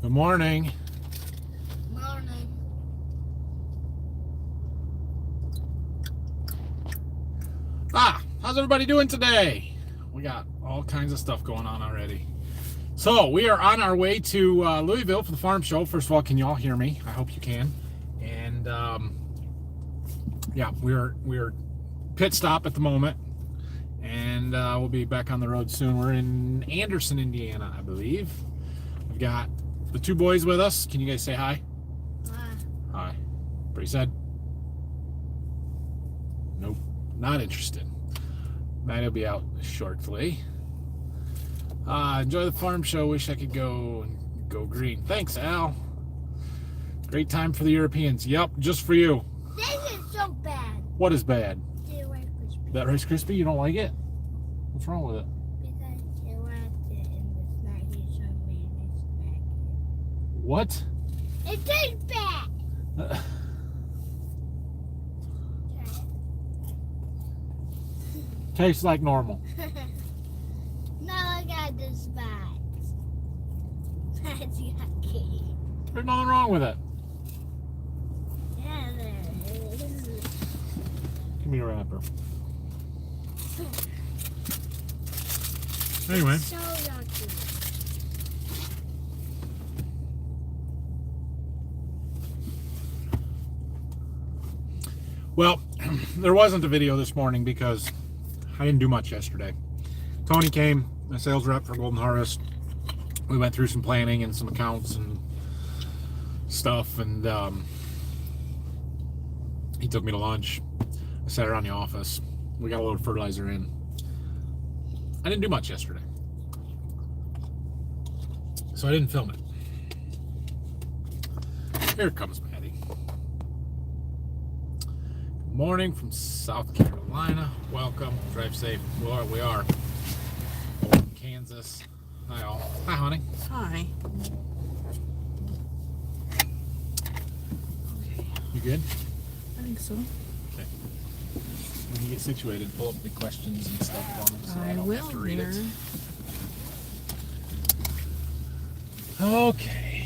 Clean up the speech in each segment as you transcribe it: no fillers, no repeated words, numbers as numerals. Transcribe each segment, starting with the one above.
Good morning. Morning. How's everybody doing today? We got all kinds of stuff going on already. So we are on our way to Louisville for the farm show. First of all, can you all hear me? I hope you can. And yeah, we're pit stop at the moment, and we'll be back on the road soon. We're in Anderson, Indiana, I believe. We've got the two boys with us. Can you guys say hi? Hi. Hi. Pretty sad? Nope, not interested. Matt will be out shortly. Enjoy the farm show. Wish I could go green. Thanks, Al. Great time for the Europeans. Yep, just for you. This is so bad. What is bad? The Rice Krispies. That Rice Krispie? You don't like it? What's wrong with it? Because they wrapped it in the snack so mayonnaise snack. What? It tastes bad. Tastes like normal. Now I got this bag. That's yucky. There's nothing wrong with it. Yeah, there is. Give me a wrapper. Anyway. So yucky. Well, there wasn't a video this morning because I didn't do much yesterday. Tony came, a sales rep for Golden Harvest. We went through some planning and some accounts and stuff, and he took me to lunch. I sat around the office. We got a load of fertilizer in. I didn't do much yesterday, so I didn't film it. Here comes Maddie. Good morning from South Carolina. Welcome. Drive safe. We are. Kansas. Hi all. Hi, honey. Hi. Okay. You good? I think so. Okay. When you get situated, pull up the questions and stuff for me, so I don't have to read it. Okay.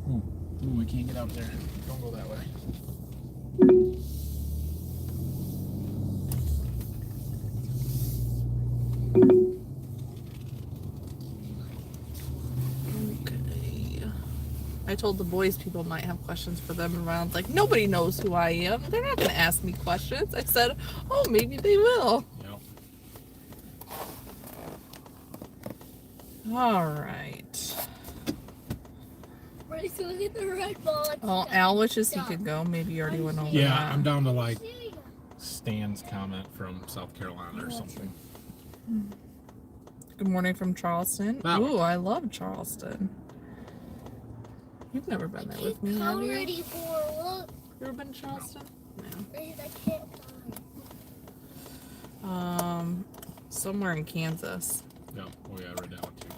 Ooh, we can't get out there. Don't go that way. Okay. I told the boys people might have questions for them around. Like, nobody knows who I am. They're not going to ask me questions. I said, oh, maybe they will. Yep. All right. We're still in the red ball. Oh, Al wishes he could go. Maybe you already went over Yeah, that. I'm down to like Stan's comment from South Carolina or something. Good morning from Charleston. That one. Ooh, I love Charleston. You've never been there with me, have you? Ready for look. You ever been to Charleston? No. Where's the kid Somewhere in Kansas. Yeah. Oh yeah, right down too.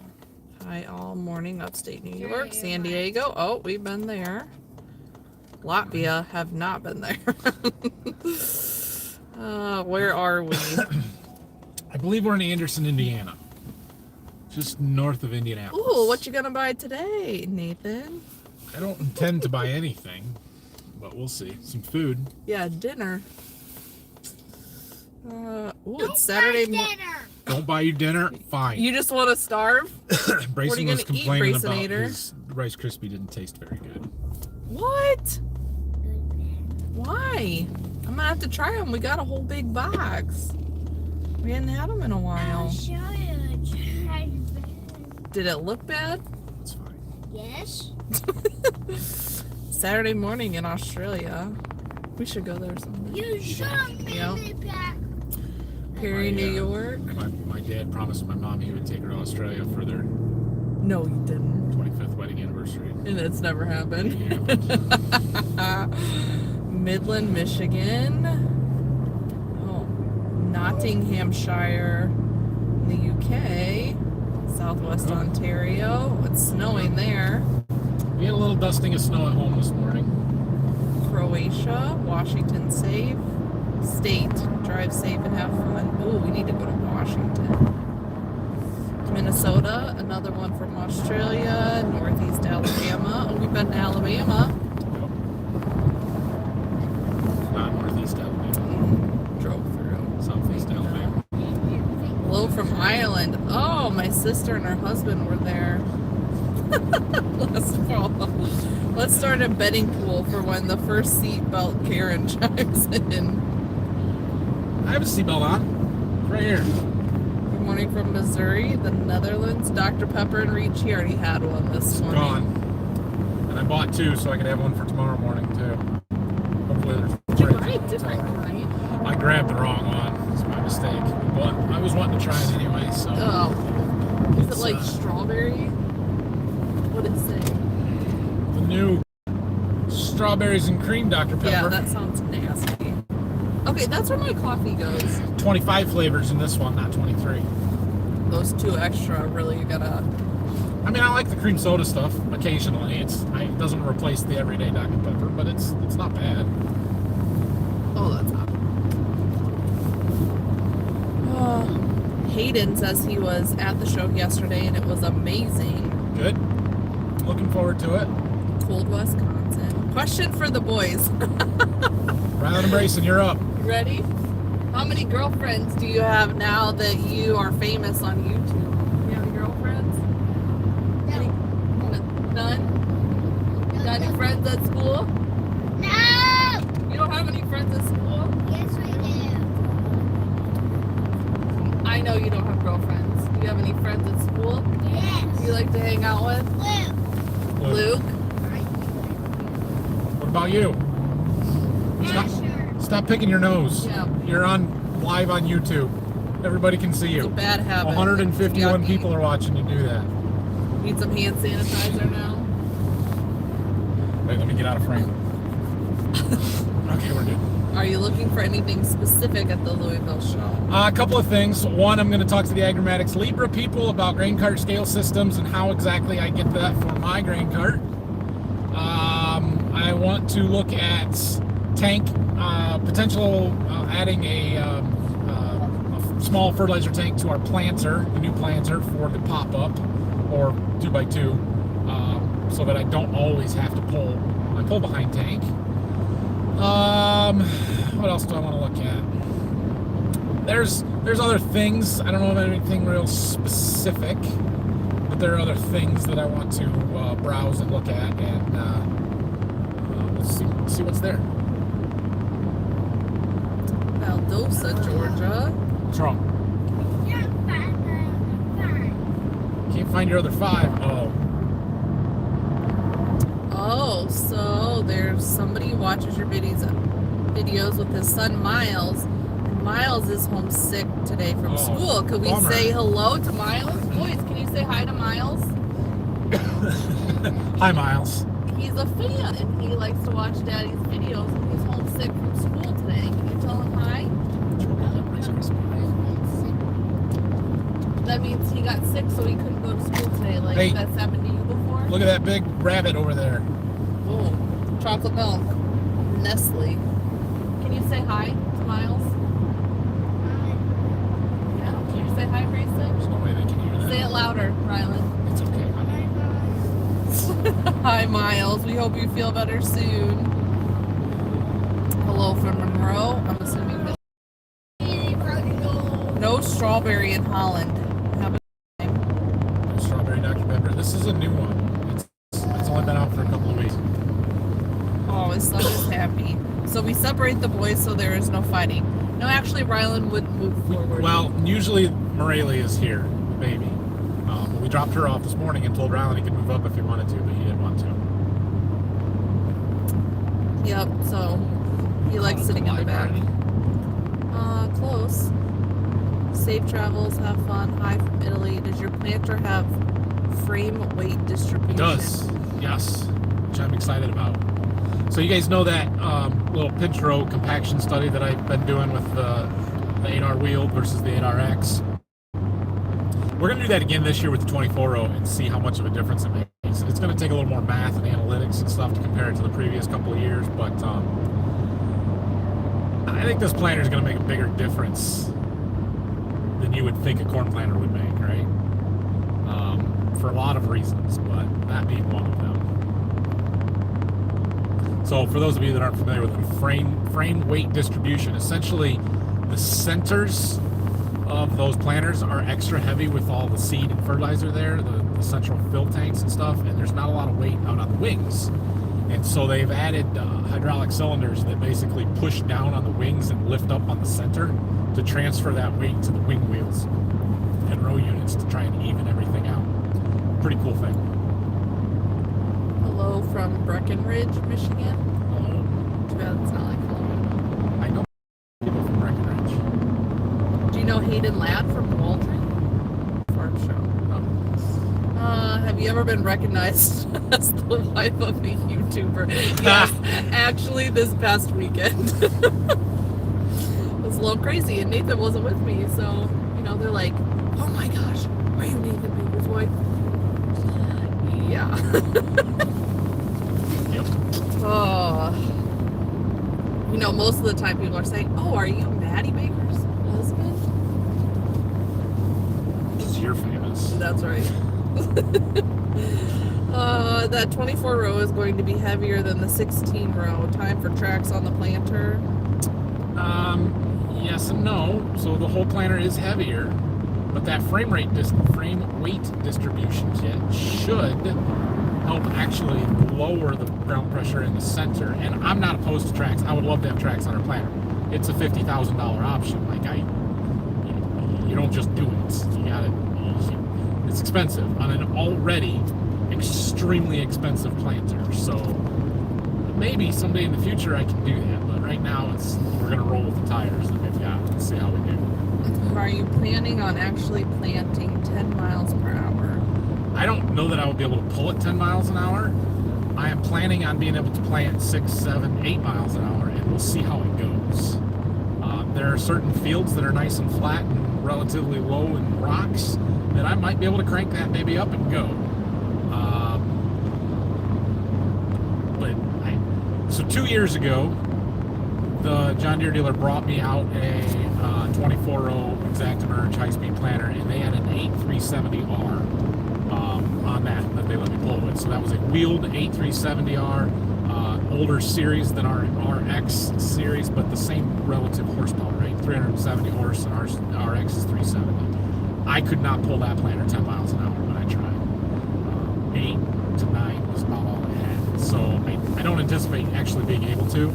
Hi, all morning, upstate New Sure, York, you're San right. Diego. Oh, we've been there. Latvia, have not been there. Where are we? I believe we're in Anderson, Indiana. Just north of Indianapolis. Ooh, what you gonna buy today, Nathan? I don't intend to buy anything, but we'll see. Some food. Yeah, dinner. It's Saturday morning. Don't buy you dinner? Fine. You just want to starve? Brayson you was gonna eat, complaining about Braysonator? his Rice Krispie didn't taste very good. What? Why? I'm gonna have to try them. We got a whole big box. We hadn't had them in a while. I'll show you. Did it look bad? It's fine. Yes. Saturday morning in Australia. We should go there someday. You should Yeah. me back. Perry, New York. My dad promised my mom he would take her to Australia for their No, you didn't. 25th wedding anniversary. And it's never happened. Yeah. Midland, Michigan. Oh, Nottinghamshire, in the UK. Southwest Ontario. It's snowing there. We had a little dusting of snow at home this morning. Croatia, Washington safe. State, drive safe and have fun. Oh, we need to go to from Australia, Northeast Alabama. Oh, we've been to Alabama. Not Northeast Alabama. Drove through. Southeast Alabama. Hello from Ireland. Oh, my sister and her husband were there last fall. Let's start a betting pool for when the first seatbelt Karen chimes in. I have a seatbelt on. Right here. Good morning from Missouri, the Netherlands. Dr. Pepper and Reach, he already had one this morning. Gone. And I bought 2 so I could have one for tomorrow morning too. Hopefully there's Did you buy a different kind? I grabbed the wrong one. It's my mistake. But I was wanting to try it anyway, so. Oh. Is it It's, like strawberry? What did it say? The new strawberries and cream Dr. Pepper. Yeah, that sounds nasty. Okay, that's where my coffee goes. 25 flavors in this one, not 23. Those 2 extra really gotta. I mean, I like the cream soda stuff occasionally. It doesn't replace the everyday Dr. Pepper, but it's not bad. Oh, that's hot. Oh, Hayden says he was at the show yesterday and it was amazing. Good. Looking forward to it. Cold Wisconsin. Question for the boys. Rylan and Brayson, you're up. Ready? How many girlfriends do you have now that you are famous on YouTube? You have any girlfriends? Any? None? Got any friends at school? No! You don't have any friends at school? Yes, we do. I know you don't have girlfriends. Do you have any friends at school Yes. you like to hang out with? Luke. Luke? What about you? Asher. Stop picking your nose. Yeah. You're live on YouTube. Everybody can see It's a you. bad habit. 151 Yucky. people are watching you do that. Need some hand sanitizer now? Wait, let me get out of frame. Okay, we're good. Are you looking for anything specific at the Louisville show? A couple of things. One, I'm going to talk to the Agromatics Libra people about grain cart scale systems and how exactly I get that for my grain cart. I want to look at tank potential adding a small fertilizer tank to our planter, the new planter for the pop-up or 2x2, so that I don't always have to pull my pull-behind tank. What else do I want to look at? There's other things. I don't know of anything real specific, but there are other things that I want to browse and look at, and let's see what's there. Valdosa, Georgia. What's wrong? Can't find your other 5. Oh. Oh, so there's somebody who watches your videos with his son Miles. And Miles is homesick today from school. Could we bummer. say hello to Miles? Boys, can you say hi to Miles? Hi, Miles. He's a fan and he likes to watch Daddy's videos and he's homesick from school today. Can you tell him hi? That means he got sick so he couldn't go to school today. Like, Hey. that's happened to you before? Look at that big rabbit over there. Oh, chocolate milk. Nestle. Can you say hi to Miles? Yeah. Can you say hi, There's Grayson? no way they can hear that. Say it louder, Rylan. It's okay, honey. Hi, Miles. We hope you feel better soon. Hello from Monroe. I'm assuming that no strawberry in Holland. Have a Strawberry Dr. Pepper. This is a new one. It's only been out for a couple of weeks. Oh, his son is happy. So we separate the boys so there is no fighting. No, actually, Rylan would move forward. Well, usually Morelli is here, the baby. But we dropped her off this morning and told Rylan he could move up if he wanted to, but he didn't want to. Yep, so he likes sitting in the back. Close. Safe travels, have fun. Hi from Italy. Does your planter have frame weight distribution? It does, yes, which I'm excited about. So you guys know that little pinch row compaction study that I've been doing with the 8R wheel versus the 8RX? We're going to do that again this year with the 24 row and see how much of a difference it makes. It's going to take a little more math and analytics and stuff to compare it to the previous couple of years, but I think this planter is going to make a bigger difference than you would think a corn planter would make, right? for a lot of reasons, but that being one of them. So for those of you that aren't familiar with the frame weight distribution, essentially the centers of those planters are extra heavy with all the seed and fertilizer there, the central fill tanks and stuff, and there's not a lot of weight out on the wings. And so they've added hydraulic cylinders that basically push down on the wings and lift up on the center to transfer that weight to the wing wheels and row units to try and even everything out. Pretty cool thing. Hello from Breckenridge, Michigan. Hello. Too bad it's not like hello. I know people from Breckenridge. Do you know Hayden Ladd from Waldron? Farm show. Have you ever been recognized as the wife of a YouTuber? Yes, actually this past weekend. It was a little crazy, and Nathan wasn't with me, so, you know, they're like, oh my gosh, are you Nathan Baker's wife? Yeah. Yep. Oh. You know, most of the time people are saying, oh, are you Maddie Baker's husband? Because you're famous. That's right. That 24 row is going to be heavier than the 16 row. Time for tracks on the planter. Yes and no. So the whole planter is heavier, but that frame weight distribution kit should help actually lower the ground pressure in the center. And I'm not opposed to tracks. I would love to have tracks on our planter. It's a $50,000 option. Like you don't just do it. You gotta. It's expensive on an already extremely expensive planter. So maybe someday in the future I can do that. But right now we're gonna roll with the tires that we've got. Let's see how we do. Are you planning on actually planting 10 miles per hour? I don't know that I would be able to pull it 10 miles an hour. I am planning on being able to plant 6, 7, 8 miles an hour, and we'll see how it goes. There are certain fields that are nice and flat and relatively low in rocks that I might be able to crank that baby up and go. So 2 years ago, the John Deere dealer brought me out a 24-row exact emerge high-speed planter, and they had an 8370R on that they let me pull with. So that was a wheeled 8370R, older series than our RX series, but the same relative horsepower, right? 370 horse, and our RX is 370. I could not pull that planter 10 miles an hour when I tried. 8 to 9 was about all I had. So I don't anticipate actually being able to,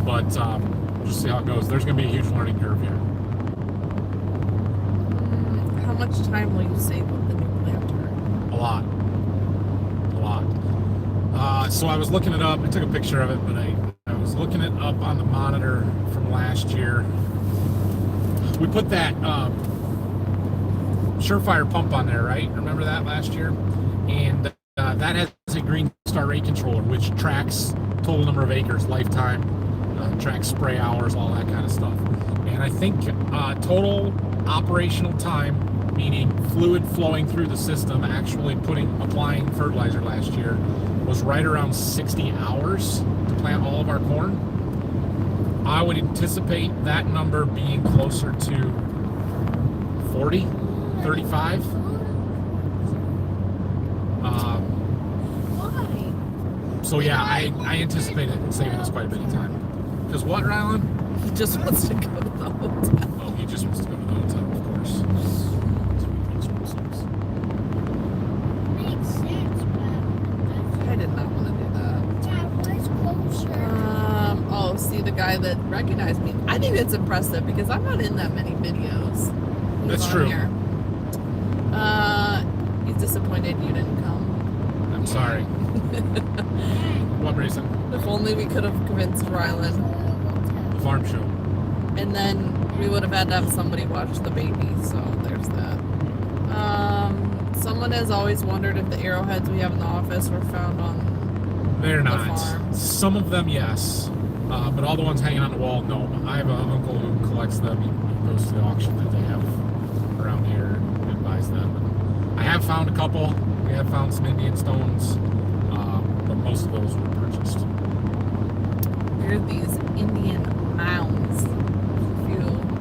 but we'll just see how it goes. There's going to be a huge learning curve here. How much time will you save with the new planter? A lot. So I was looking it up. I took a picture of it, but I was looking it up on the monitor from last year. We put that Surefire pump on there, right? Remember that last year? And that has a Green Star rate controller, which tracks total number of acres, lifetime, tracks spray hours, all that kind of stuff. And I think total operational time, meaning fluid flowing through the system, actually applying fertilizer last year, was right around 60 hours to plant all of our corn. I would anticipate that number being closer to 40, 35. Why? So yeah, I anticipate it saving us quite a bit of time. Because what, Rylan? He just wants to go to the hotel. Oh, he just wants to go to the hotel, of course. Makes sense, but I did not want to do that. that was closer. Oh, see the guy that recognized me. I think it's impressive because I'm not in that many videos. He's That's on true. Here. He's disappointed you didn't come. I'm sorry. What reason? If only we could have convinced Rylan. The farm show. And then we would have had to have somebody watch the baby, so there's that. Someone has always wondered if the arrowheads we have in the office were found on They're the not. farm. Some of them, yes. But all the ones hanging on the wall, no. I have an uncle who collects them. He goes to the auction that they have around here and buys them. And I have found a couple. We have found some Indian stones, but most of those were purchased. There are these Indian mounds.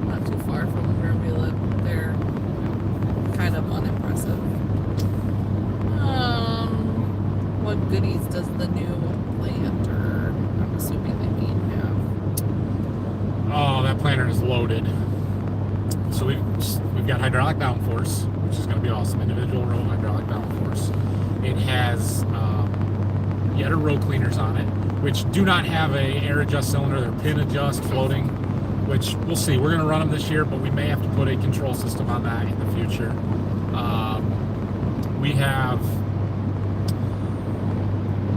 Not too far from where we live. They're kind of unimpressive. loaded. So we've got hydraulic downforce, which is going to be awesome. Individual row hydraulic downforce. It has Yetter row cleaners on it, which do not have a air adjust cylinder. They're pin adjust floating, which we'll see. We're going to run them this year, but we may have to put a control system on that in the future. We have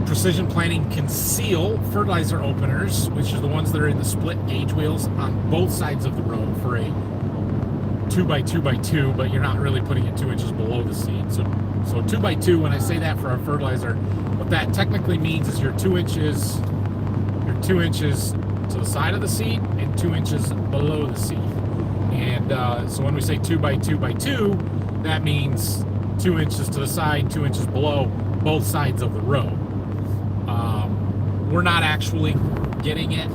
Precision Planting Conceal fertilizer openers, which are the ones that are in the split gauge wheels on both sides of the row for a 2x2x2, but you're not really putting it 2 inches below the seed. So 2x2, when I say that for our fertilizer, what that technically means is you're 2 inches to the side of the seed and 2 inches below the seed. And so when we say 2x2x2, that means 2 inches to the side, 2 inches below both sides of the row. We're not actually getting it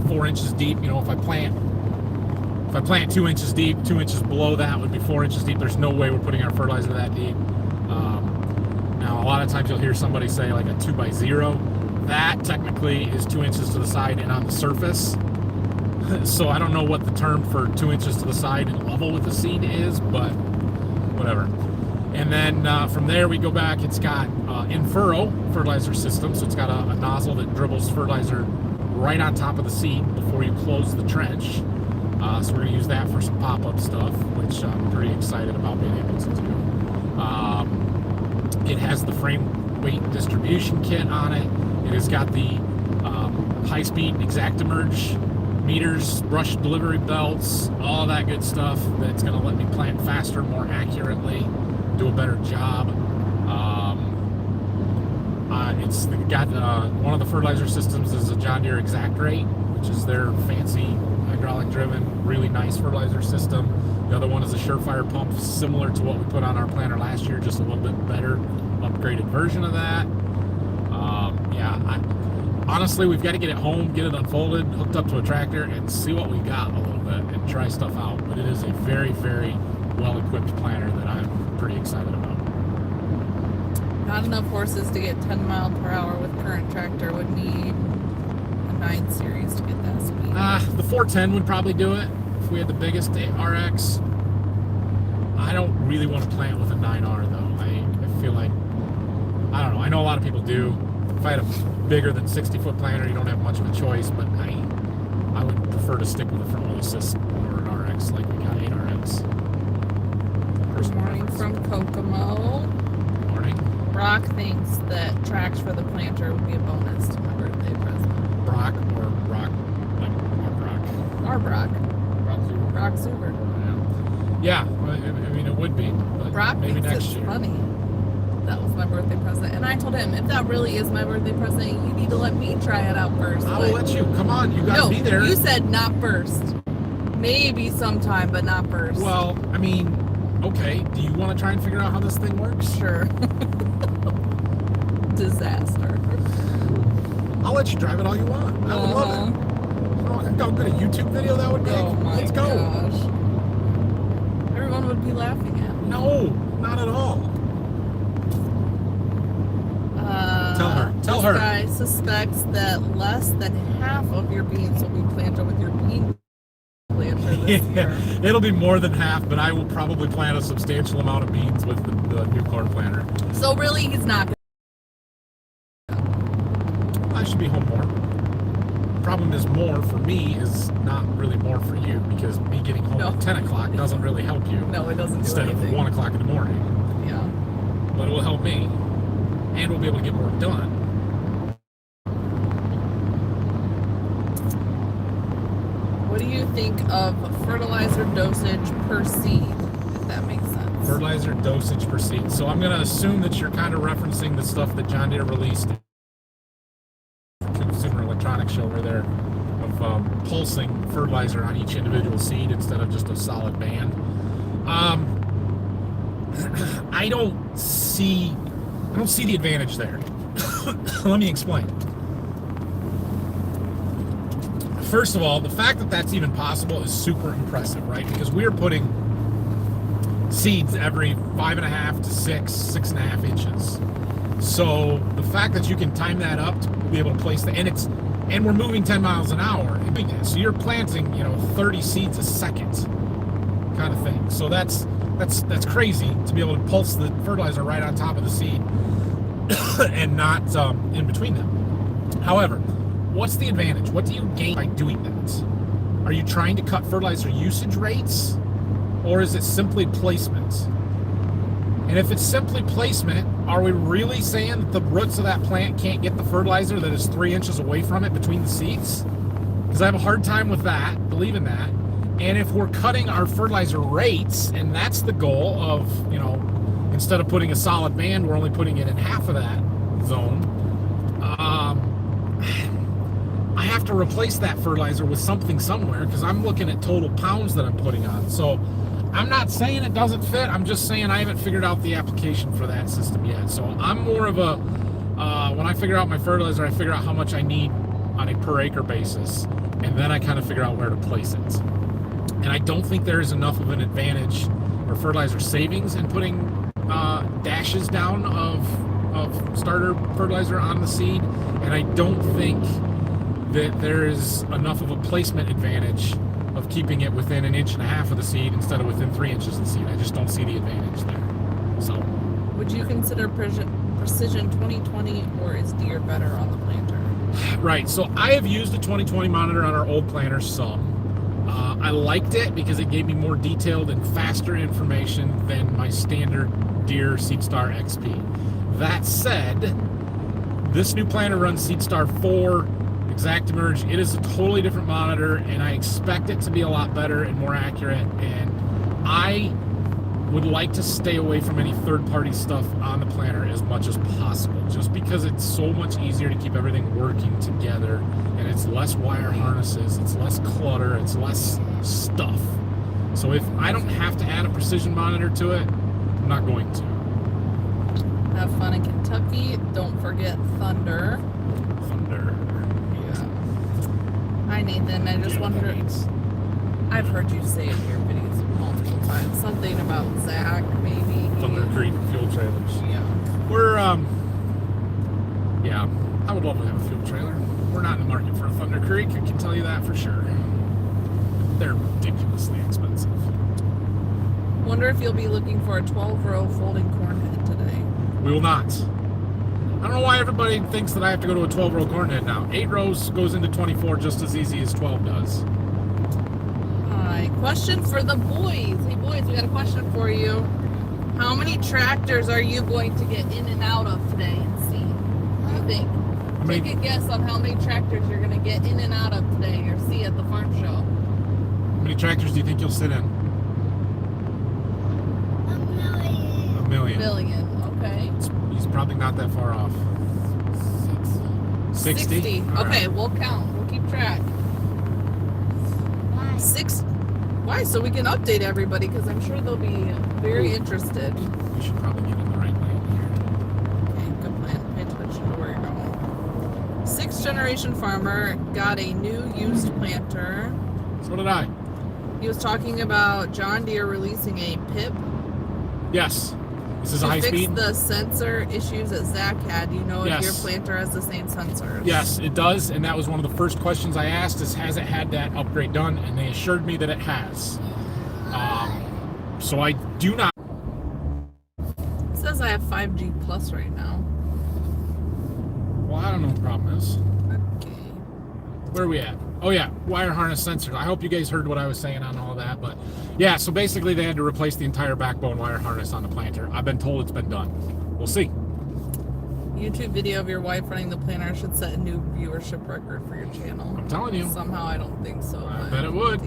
4 inches deep. You know, if I plant 2 inches deep, 2 inches below that would be 4 inches deep. There's no way we're putting our fertilizer that deep. Now, a lot of times you'll hear somebody say like a 2x0. That technically is 2 inches to the side and on the surface. So I don't know what the term for 2 inches to the side and level with the seed is, but whatever. And then from there we go back. It's got in-furrow fertilizer system, so it's got a nozzle that dribbles fertilizer right on top of the seed before you close the trench. So we're going to use that for some pop-up stuff, which I'm pretty excited about being able to do. It has the frame weight distribution kit on it. It has got the high-speed Exact-Emerge meters, brush delivery belts, all that good stuff that's going to let me plant faster, more accurately, do a better job. It's got one of the fertilizer systems is a John Deere Exact-Rate, which is their fancy hydraulic driven, really nice fertilizer system. The other one is a Surefire pump, similar to what we put on our planter last year, just a little bit better, upgraded version of that. Honestly, we've got to get it home, get it unfolded, hooked up to a tractor, and see what we got a little bit and try stuff out. But it is a very, very well-equipped planter that I'm pretty excited about. Not enough horses to get 10 miles per hour with current tractor. Would need a 9 series to get that speed. The 410 would probably do it if we had the biggest RX. I don't really want to plant with a 9R though. I feel like, I don't know, I know a lot of people do. If I had a bigger than 60-foot planter, you don't have much of a choice, but I would prefer to stick with a front wheel assist or an RX like we got 8RX. Good morning from Kokomo. Morning. Brock thinks that tracks for the planter would be a bonus to my birthday present. Brock or Brock? Like our Brock? Our Brock. Brock Zuber. Yeah, I mean, it would be. But Brock maybe thinks next it's year. funny. That was my birthday present. And I told him, if that really is my birthday present, you need to let me try it out first. I will let you. Come on, you gotta be there. You said not first. Maybe sometime, but not first. Well, I mean, okay. Do you want to try and figure out how this thing works? Sure. Disaster. I'll let you drive it all you want. I would love it. Oh, how good a YouTube video that would make. Oh my Let's go. gosh. Everyone would be laughing at me. No, not at all. Tell her. This guy suspects that less than half of your beans will be planted with your bean planter this year. It'll be more than half, but I will probably plant a substantial amount of beans with the new corn planter. So really, he's not. I should be home more. Problem is, more for me is not really more for you, because me getting home at 10 o'clock doesn't really help you. No, it doesn't Instead do anything. of 1 o'clock in the morning. Yeah. But it will help me, and we'll be able to get more done. What do you think of fertilizer dosage per seed, if that makes sense? Fertilizer dosage per seed. So I'm going to assume that you're kind of referencing the stuff that John Deere released Consumer Electronics Show where they're of pulsing fertilizer on each individual seed instead of just a solid band. I don't see the advantage there. Let me explain. First of all, the fact that that's even possible is super impressive, right? Because we're putting seeds every 5.5 to 6.5 inches. So the fact that you can time that up to be able to place and and we're moving 10 miles an hour and doing that. So you're planting, 30 seeds a second kind of thing. So that's crazy to be able to pulse the fertilizer right on top of the seed and not in between them. However, what's the advantage? What do you gain by doing that? Are you trying to cut fertilizer usage rates, or is it simply placement? And if it's simply placement, are we really saying that the roots of that plant can't get the fertilizer that is 3 inches away from it between the seeds? Because I have a hard time with that, believing that. And if we're cutting our fertilizer rates, and that's the goal of, instead of putting a solid band, we're only putting it in half of that zone, I have to replace that fertilizer with something somewhere, because I'm looking at total pounds that I'm putting on. So I'm not saying it doesn't fit. I'm just saying I haven't figured out the application for that system yet. So I'm more of a, when I figure out my fertilizer, I figure out how much I need on a per acre basis, and then I kind of figure out where to place it. And I don't think there is enough of an advantage or fertilizer savings in putting dashes down of starter fertilizer on the seed. And I don't think that there is enough of a placement advantage of keeping it within 1.5 inches of the seed instead of within 3 inches of the seed. I just don't see the advantage there. So, would you consider Precision 2020, or is Deere better on the planter? Right. So I have used a 2020 monitor on our old planter some. I liked it because it gave me more detailed and faster information than my standard Deere SeedStar XP. That said, this new planter runs SeedStar 4 ExactEmerge. It is a totally different monitor, and I expect it to be a lot better and more accurate. And I would like to stay away from any third-party stuff on the planter as much as possible, just because it's so much easier to keep everything working together, and it's less wire harnesses, it's less clutter, it's less stuff. So if I don't have to add a precision monitor to it, I'm not going to. Have fun in Kentucky. Don't forget Thunder. Hi Nathan, I just wondered, I've heard you say it in your videos multiple times, something about Zach, maybe. Thunder Creek fuel trailers. Yeah. We're, yeah, I would love to have a fuel trailer. We're not in the market for a Thunder Creek, I can tell you that for sure. They're ridiculously expensive. Wonder if you'll be looking for a 12-row folding corn head today. We will not. I don't know why everybody thinks that I have to go to a 12-row corn head now. 8 rows goes into 24 just as easy as 12 does. Alright, question for the boys. Hey boys, we got a question for you. How many tractors are you going to get in and out of today and see? What do you think? Take a guess on how many tractors you're going to get in and out of today or see at the farm show. How many tractors do you think you'll sit in? 1,000,000. 1,000,000. Million, okay. He's probably not that far off. 60? All Okay, right. we'll count. We'll keep track. Why? 6. Why? So we can update everybody, because I'm sure they'll be very interested. We should probably get in the right lane here. Okay, good plan. Pay attention to where you're going. 6th generation farmer got a new used planter. So did I. He was talking about John Deere releasing a PIP Yes. This is a to high fix speed. the sensor issues that Zach had. Do you know if Yes. your planter has the same sensors? Yes, it does, and that was one of the first questions I asked is, has it had that upgrade done? And they assured me that it has. So I do not. It says I have 5G plus right now. Well, I don't know what the problem is. Okay. Where are we at? Oh yeah, wire harness sensor. I hope you guys heard what I was saying on all that, but yeah, so basically they had to replace the entire backbone wire harness on the planter. I've been told it's been done. We'll see. YouTube video of your wife running the planter should set a new viewership record for your channel. I'm telling you. Somehow I don't think so. I but bet it would.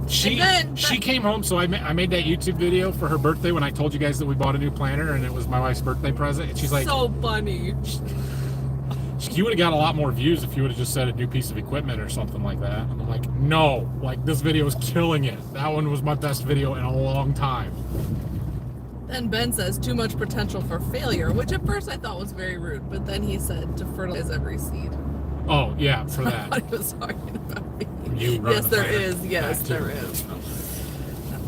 She came home, so I made that YouTube video for her birthday when I told you guys that we bought a new planter and it was my wife's birthday present. And she's like, so funny. you would have got a lot more views if you would have just said a new piece of equipment or something like that. And I'm like, no, like this video is killing it. That one was my best video in a long time. Then Ben says too much potential for failure, which at first I thought was very rude, but then he said to fertilize every seed. Oh yeah, for that. I was talking about me. You run Yes, the there planter. is. Yes, That too. there is.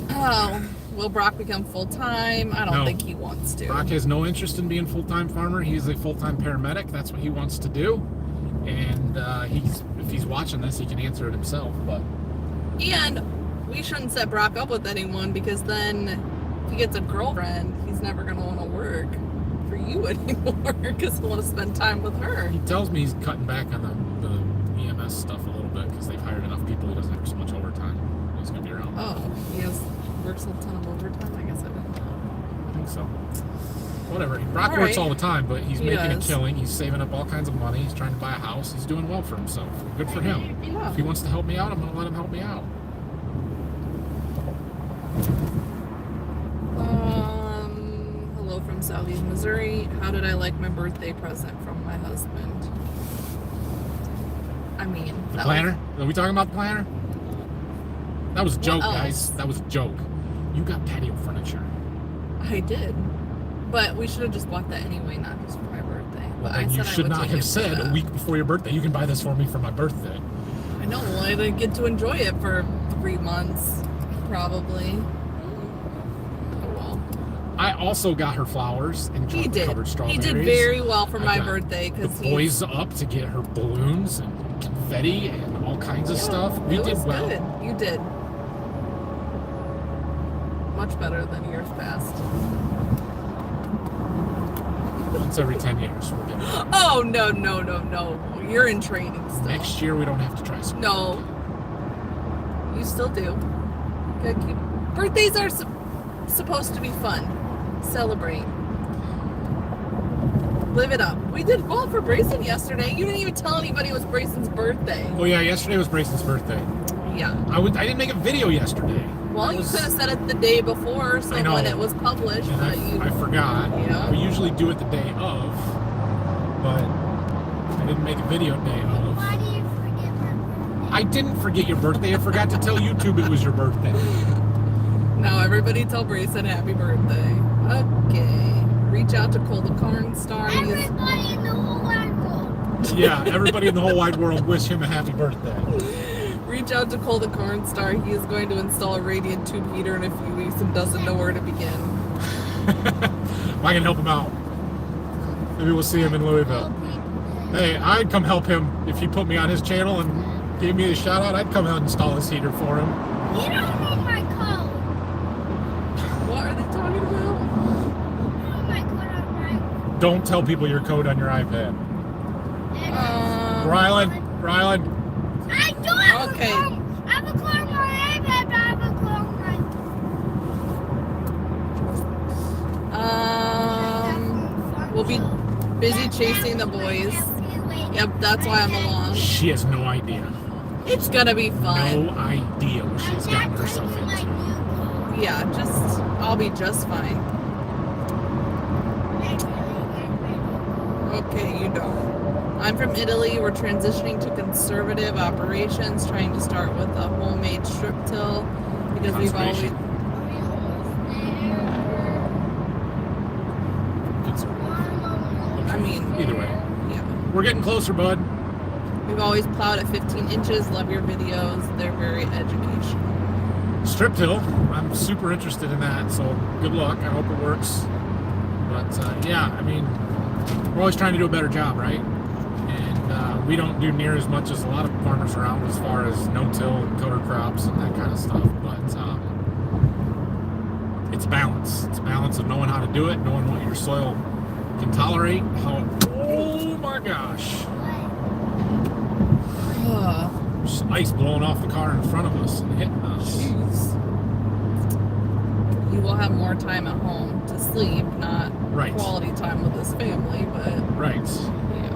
Oh, will Brock become full time? I don't No. think he wants to. Brock has no interest in being a full-time farmer. He's a full-time paramedic. That's what he wants to do. And if he's watching this, he can answer it himself. But And we shouldn't set Brock up with anyone, because then if he gets a girlfriend, he's never going to want to work for you anymore, because he'll want to spend time with her. he tells me he's cutting back on the EMS stuff a little bit because they've hired enough people. He doesn't have so much overtime. He's going to be around. Oh, he works a ton of overtime? I guess I didn't know. I think so. Whatever. Brock All works right. all the time, but he's He making does. a killing. He's saving up all kinds of money. He's trying to buy a house. He's doing well for himself. Good for him. Yeah. If he wants to help me out, I'm going to let him help me out. Hello from Southeast Missouri. How did I like my birthday present from my husband? I mean, The that planner? Are we talking about the planner? That was a joke, else? guys. That was a joke. You got patio furniture. I did. But we should have just bought that anyway, not just for my birthday. Well, But I then you said I should would not take have it for said a that. week before your birthday, you can buy this for me for my birthday. I know, well, I didn't get to enjoy it for 3 months, probably. Oh well. I also got her flowers and He did. chocolate-covered He strawberries. did very well for I my got birthday, The because boys up to get her balloons and confetti and all kinds of stuff. We it did was well. good. You did. Much better than years past. Once every 10 years. We're getting Oh, no. You're in training still. Next year, we don't have to try something. No. You still do. Gotta keep... Birthdays are supposed to be fun. Celebrate. Live it up. We did well for Brayson yesterday. You didn't even tell anybody it was Brayson's birthday. Oh, yeah, yesterday was Brayson's birthday. Yeah. I didn't make a video yesterday. Well, That you was- could have said it the day before, so I know. when it was published, And but you... I forgot. Yeah. We usually do it the day of, but I didn't make a video day of. Why do you forget my birthday? I didn't forget your birthday. I forgot to tell YouTube it was your birthday. Now everybody tell Brayson happy birthday. Okay. Reach out to Cole the Corn Star. He's... Everybody in the whole wide world. Yeah, everybody in the whole wide world wish him a happy birthday. Reach out to Cole the Corn Star. He is going to install a radiant tube heater in a few weeks and doesn't know where to begin. I can help him out. Maybe we'll see him in Louisville. Hey, I'd come help him if he put me on his channel and gave me a shout out. I'd come out and install his heater for him. You don't know my code. What are they talking about? You know my code on my... Don't tell people your code on your iPad. Rylan, I do have Okay. a code. I have a code on my iPad, but I have a code on my... We'll be busy chasing the boys. Yep, that's why I'm along. she has no idea. It's gonna be fun. No idea what she's gotten herself into. Yeah, I'll be just fine. Okay, you don't. I'm from Italy. We're transitioning to conservative operations, trying to start with a homemade strip till because we've always... Conservation. I mean, Either way, yeah. we're getting closer, bud. We've always plowed at 15 inches. Love your videos. They're very educational. Strip till. I'm super interested in that, so good luck. I hope it works. But yeah, I mean, we're always trying to do a better job, right? And we don't do near as much as a lot of farmers around as far as no-till and cover crops and that kind of stuff. But it's balance. It's balance of knowing how to do it, knowing what your soil can tolerate. Oh my gosh. There's ice blowing off the car in front of us and hitting us. Jeez. He will have more time at home to sleep, not Right. quality time with his family, but Right. yeah.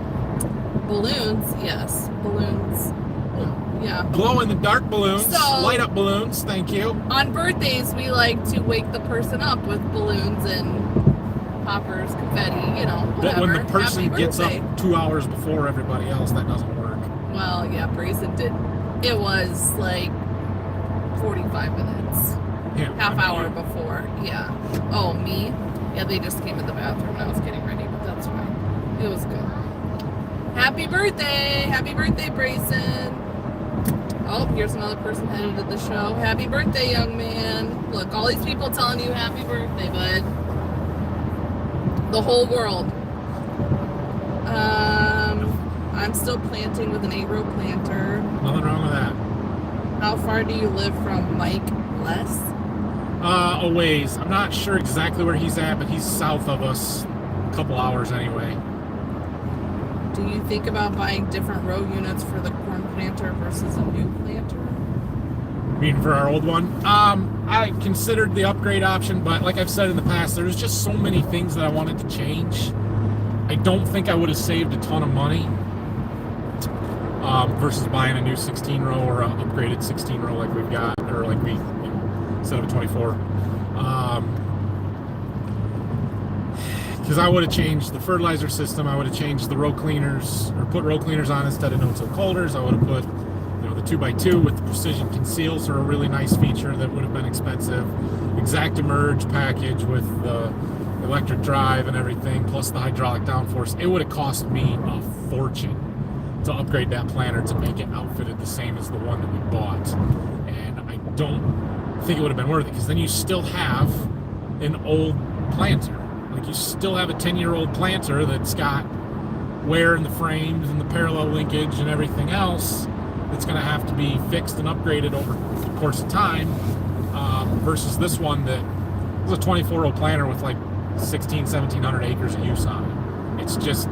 Balloons, yes. Balloons. Yeah. Glow in the dark balloons. So- Light up balloons. Thank you. On birthdays, we like to wake the person up with balloons and poppers, confetti, you know, But whatever. when the person Happy gets birthday. up 2 hours before everybody else, that doesn't work. Well, yeah, Brayson did. It was like 45 minutes. Yeah, Half I mean, hour before. Yeah. Oh, me? Yeah, they just came in the bathroom and I was getting ready, but that's fine. It was good. Happy birthday! Happy birthday, Brayson! Oh, here's another person headed to the show. Happy birthday, young man. Look, all these people telling you happy birthday, bud. The whole world. I'm still planting with an 8-row planter. Nothing wrong with that. How far do you live from Mike Less? A ways. I'm not sure exactly where he's at, but he's south of us. A couple hours anyway. Do you think about buying different row units for the corn planter versus a new planter? I mean, for our old one, I considered the upgrade option, but like I've said in the past, there's just so many things that I wanted to change. I don't think I would have saved a ton of money versus buying a new 16-row or an upgraded 16-row like we've got, or like we, instead of a 24. Because I would have changed the fertilizer system, I would have changed the row cleaners, or put row cleaners on instead of no-till holders. I would have put, the 2x2 with the precision conceals are a really nice feature that would have been expensive. Exact emerge package with the electric drive and everything, plus the hydraulic downforce. It would have cost me a fortune to upgrade that planter to make it outfitted the same as the one that we bought. And I don't think it would have been worth it, because then you still have an old planter. Like, you still have a 10-year-old planter that's got wear in the frames and the parallel linkage and everything else that's going to have to be fixed and upgraded over the course of time, versus this one that is a 24-row planter with like 1,700 acres of use on it. It's just,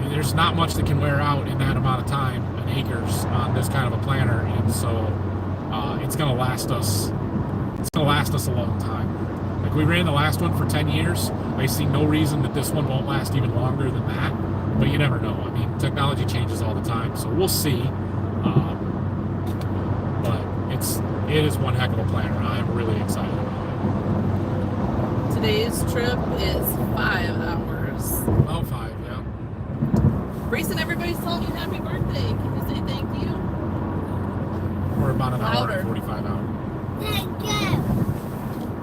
there's not much that can wear out in that amount of time and acres on this kind of a planter, and so it's going to last us. It's going to last us a long time. Like, we ran the last one for 10 years. I see no reason that this one won't last even longer than that. But you never know. I mean, technology changes all the time, so we'll see. But it is one heck of a planner. I'm really excited about it. Today's trip is 5 hours. About 5, yeah. Grayson, everybody's telling you happy birthday. Can you say thank you? We're about an hour Louder. and 45 out. Thank you.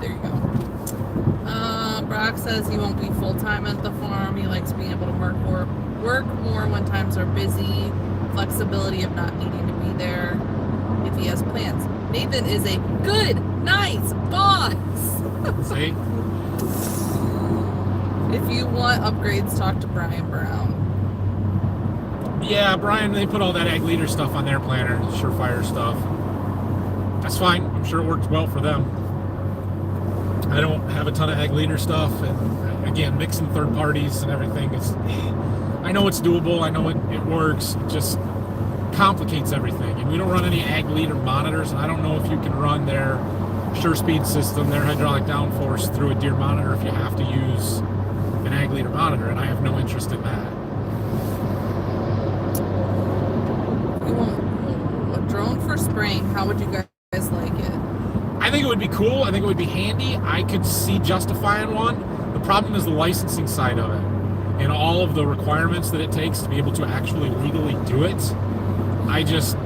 There you go. Brock says he won't be full-time at the farm. He likes being able to work more when times are busy. Flexibility of not needing to be there if he has plans. Nathan is a good, nice boss. See? If you want upgrades, talk to Brian Brown. Yeah, Brian, they put all that ag leader stuff on their planner, surefire stuff. That's fine. I'm sure it works well for them. I don't have a ton of ag leader stuff, and again, mixing third parties and everything is, I know it's doable, I know it works, it just complicates everything. And we don't run any ag leader monitors, and I don't know if you can run their sure speed system, their hydraulic downforce through a deer monitor if you have to use an ag leader monitor, and I have no interest in that. You want a drone for spraying? How would you guys like it? I think it would be cool. I think it would be handy. I could see justifying one. The problem is the licensing side of it and all of the requirements that it takes to be able to actually legally do it. I don't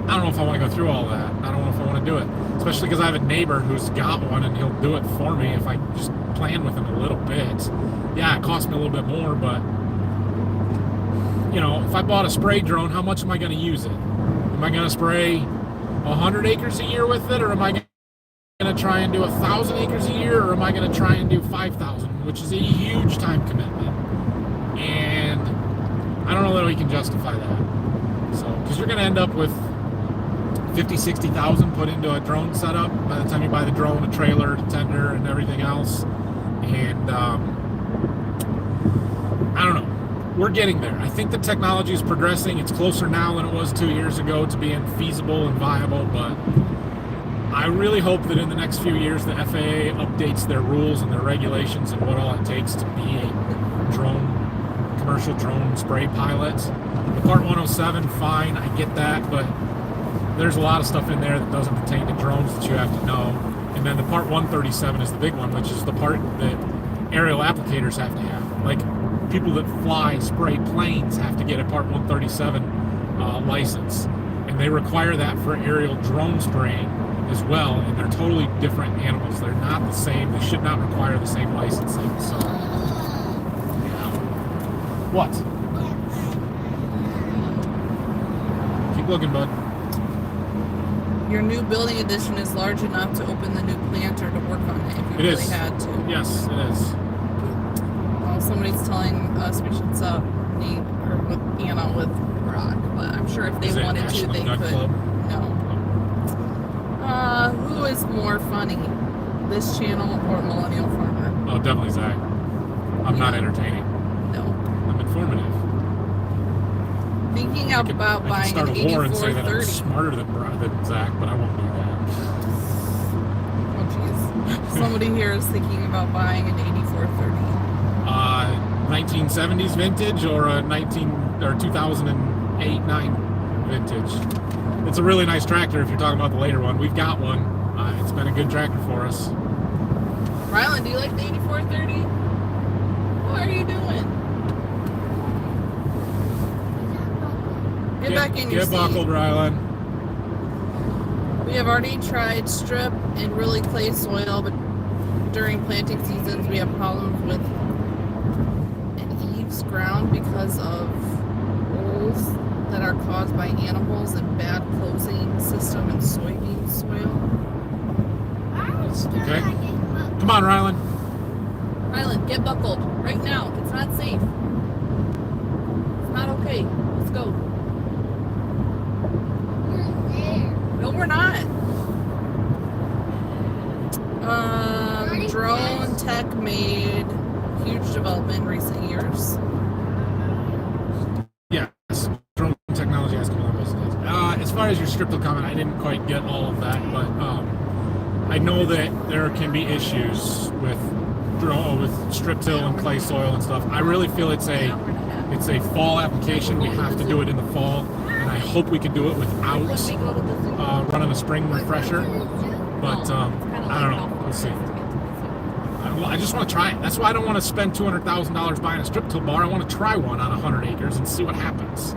know if I want to go through all that. I don't know if I want to do it, especially because I have a neighbor who's got one and he'll do it for me if I just plan with him a little bit. Yeah, it costs me a little bit more, but if I bought a spray drone, how much am I going to use it? Am I going to spray 100 acres a year with it, or am I going to try and do 1,000 acres a year, or am I going to try and do 5,000, which is a huge time commitment? And I don't know that we can justify that. So, because you're going to end up with 50, 60,000 put into a drone setup by the time you buy the drone, a trailer, the tender, and everything else. And I don't know. We're getting there. I think the technology is progressing. It's closer now than it was 2 years ago to being feasible and viable, but I really hope that in the next few years the FAA updates their rules and their regulations and what all it takes to be a commercial drone spray pilot. The Part 107, fine, I get that, but there's a lot of stuff in there that doesn't pertain to drones that you have to know. And then the Part 137 is the big one, which is the part that aerial applicators have to have. Like, people that fly, spray planes have to get a Part 137 license. And they require that for aerial drone spraying as well, and they're totally different animals. They're not the same. They should not require the same licensing. So, What? Keep looking, bud. Your new building addition is large enough to open the new planter to work on it if you really had to. Yes, it is. Well somebody's telling us we should sub Nate or with Anna with Brock, but I'm sure if they Is it wanted to, National they Gun could. Club? No. Who is more funny, this channel or Millennial Farmer? Oh, definitely Zach. I'm not entertaining. No. I'm informative. Thinking I about could buying start an a war and say that I'm 8430. smarter than Zach, but I won't do that. Oh jeez. Somebody here is thinking about buying an 8430. 1970s vintage or a 2008-9 vintage. It's a really nice tractor if you're talking about the later one. We've got one. It's been a good tractor for us. Rylan, do you like the 8430? What are you doing? Get back in your Get seat. buckled, Rylan. We have already tried strip and really clay soil, but during planting seasons we have problems with an eaves ground because of holes that are caused by animals and bad closing system in soybean soil. Okay. Come on, Rylan. Rylan, get buckled right now. It's not safe. It's not okay. Let's go. No, we're not. Drone tech made huge development in recent years. Yes. Drone technology has come along most days. As far as your strip-till comment, I didn't quite get all of that, but I know that there can be issues with strip-till and clay soil and stuff. I really feel it's a fall application. We have to do it in the fall, and I hope we can do it without running a spring refresher. But I don't know. We'll see. I just want to try it. That's why I don't want to spend $200,000 buying a strip-till bar. I want to try one on 100 acres and see what happens.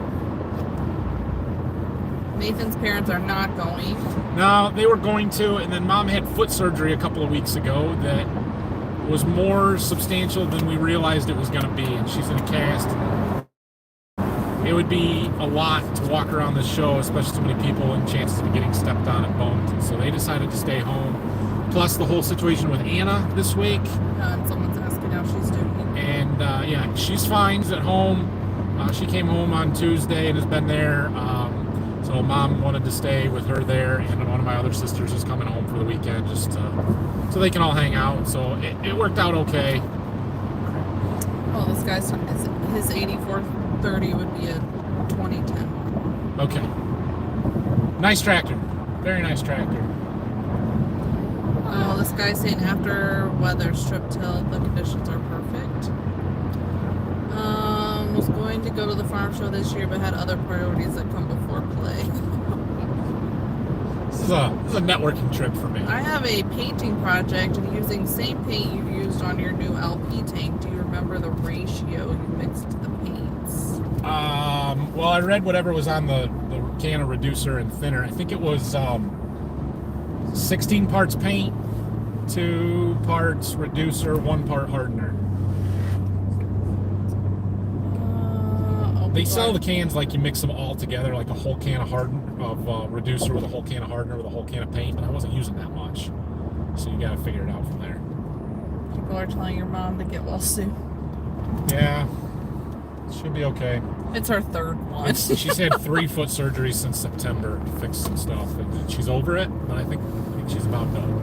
Nathan's parents are not going. No, they were going to, and then Mom had foot surgery a couple of weeks ago that was more substantial than we realized it was going to be, and she's in a cast. It would be a lot to walk around this show, especially so many people, and chances of getting stepped on and bumped. So they decided to stay home. Plus the whole situation with Anna this week. And someone's asking how she's doing. And yeah, she's fine. She's at home. She came home on Tuesday and has been there. So Mom wanted to stay with her there, and one of my other sisters is coming home for the weekend just so they can all hang out. So it worked out okay. Well, this guy's his 8430 would be a 2010. Okay. Nice tractor. Very nice tractor. Oh, this guy's saying after weather strip till the conditions are perfect. Was going to go to the farm show this year, but had other priorities that come before play. This is a networking trip for me. I have a painting project and using the same paint you used on your new LP tank. Do you remember the ratio you mixed the paints? Well, I read whatever was on the can of reducer and thinner. I think it was 16 parts paint, 2 parts reducer, 1 part hardener. They sell the cans like you mix them all together, like a whole can of reducer with a whole can of hardener with a whole can of paint, but I wasn't using that much. So you gotta figure it out from there. People are telling your mom to get well soon. Yeah, she'll be okay. It's her third one. She's had 3 foot surgeries since September to fix some stuff, and she's over it, but I think she's about done.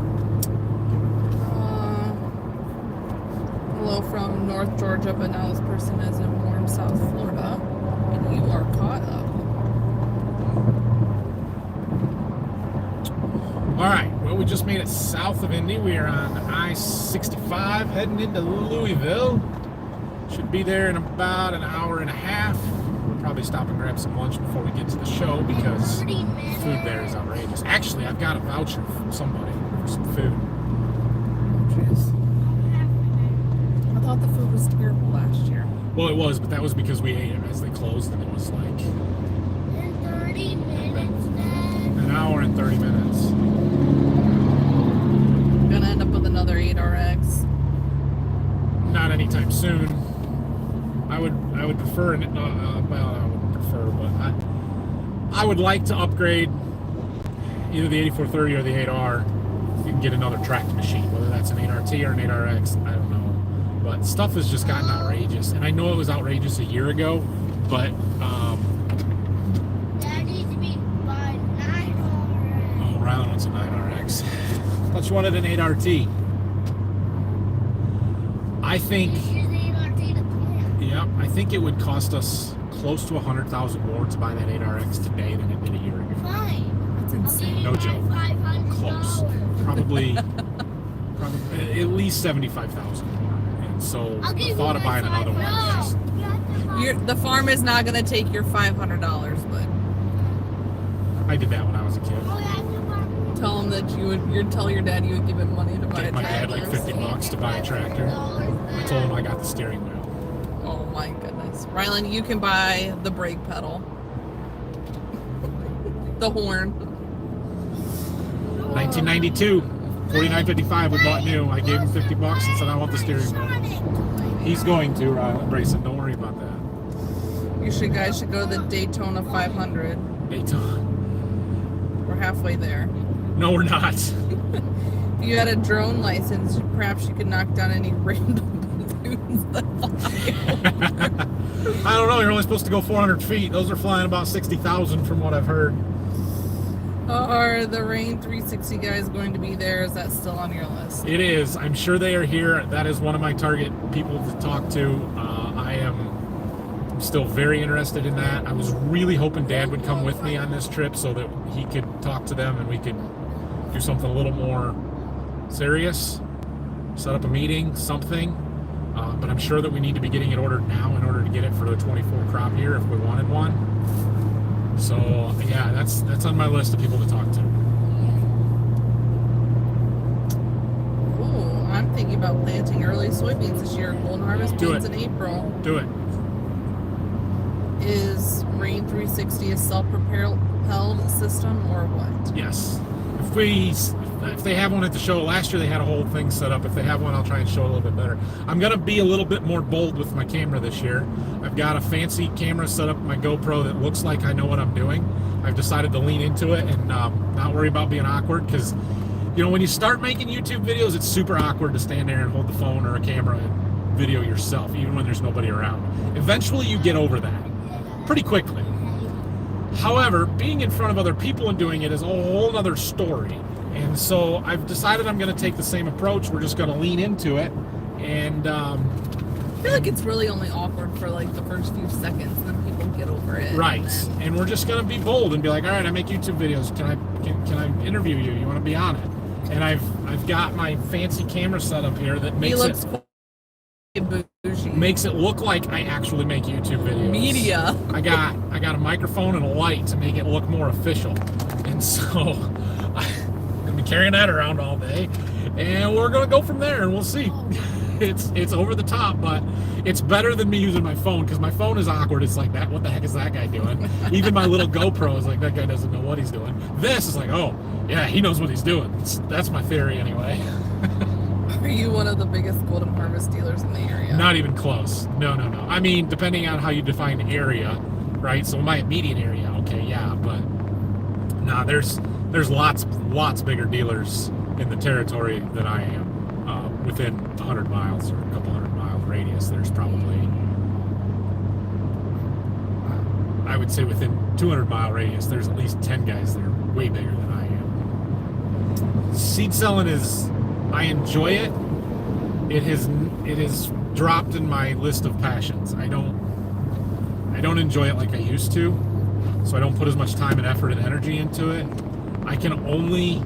Hello from North Georgia, but now this person is in warm South Florida, and you are caught up. All right, well, we just made it south of Indy. We are on I-65 heading into Louisville. Should be there in about an hour and a half. We'll probably stop and grab some lunch before we get to the show because the food there is outrageous. Actually, I've got a voucher from somebody for some food. I thought the food was terrible last year. Well, it was, but that was because we ate it as they closed, and it was like In 30 minutes, Dad. an hour and 30 minutes. Gonna end up with another 8RX. Not anytime soon. I would prefer, well, I wouldn't prefer, but I would like to upgrade either the 8430 or the 8R. You can get another tracked machine, whether that's an 8RT or an 8RX, I don't know. But stuff has just gotten outrageous, and I know it was outrageous a year ago, but That needs to be by 9 oh, Rylan wants a 9RX. Thought you wanted an 8RT. I think, yeah, I think it would cost us close to 100,000 more to buy that 8RX today than it did a year ago. Fine. That's insane. No joke. Close. $500. Probably at least 75,000 more. And so the thought of buying another one is just, The farm is not going to take your $500, but I did that when I was a kid. tell him that you'd tell your dad you would give him money to buy a Gave my dad tractor. like $50 to buy a tractor. I told him I got the steering wheel. Oh my goodness. Rylan, you can buy the brake pedal. The horn. 1992, $49.55. We bought new. I gave him $50 and said I want the steering wheel. He's going to, Brayson. Don't worry about that. You guys should go to the Daytona 500. Daytona. We're halfway there. No, we're not. If you had a drone license, perhaps you could knock down any random balloons that fly. I don't know. You're only supposed to go 400 feet. Those are flying about 60,000 from what I've heard. Are the Rain 360 guys going to be there? Is that still on your list? It is. I'm sure they are here. That is one of my target people to talk to. I am still very interested in that. I was really hoping Dad would come with me on this trip so that he could talk to them and we could do something a little more serious. Set up a meeting, something. But I'm sure that we need to be getting it ordered now in order to get it for the 24 crop year if we wanted one. So yeah, that's on my list of people to talk to. Ooh, I'm thinking about planting early soybeans this year. Golden harvest Do beans it. in April. Do it. Is Rain 360 a self-propelled system or what? Yes. If they have one at the show, last year they had a whole thing set up. If they have one, I'll try and show it a little bit better. I'm going to be a little bit more bold with my camera this year. I've got a fancy camera set up with my GoPro that looks like I know what I'm doing. I've decided to lean into it and not worry about being awkward because, you know, when you start making YouTube videos, it's super awkward to stand there and hold the phone or a camera and video yourself, even when there's nobody around. Eventually you get over that pretty quickly. However, being in front of other people and doing it is a whole other story. And so I've decided I'm going to take the same approach. We're just going to lean into it. And I feel like it's really only awkward for like the first few seconds, and then people get over it. right. And we're just going to be bold and be like, all right, I make YouTube videos. Can I interview you? You want to be on it? And I've got my fancy camera set up here that makes makes it look like I actually make YouTube videos. Media. I got a microphone and a light to make it look more official. And so I'm gonna be carrying that around all day, and we're gonna go from there, and we'll see. It's over the top, but it's better than me using my phone because my phone is awkward. It's like that. What the heck is that guy doing? Even my little GoPro is like, that guy doesn't know what he's doing. This is like, oh yeah, he knows what he's doing. That's my theory anyway. Are you one of the biggest Golden Harvest dealers in the area? Not even close. No. I mean, depending on how you define area, right? So my immediate area, okay, yeah, but nah, there's lots bigger dealers in the territory than I am. Within 100 miles or a couple 100-mile radius, there's probably, I would say within 200-mile radius, there's at least 10 guys that are way bigger than I am. Seed selling I enjoy it. It has dropped in my list of passions. I don't enjoy it like I used to, so I don't put as much time and effort and energy into it. I can only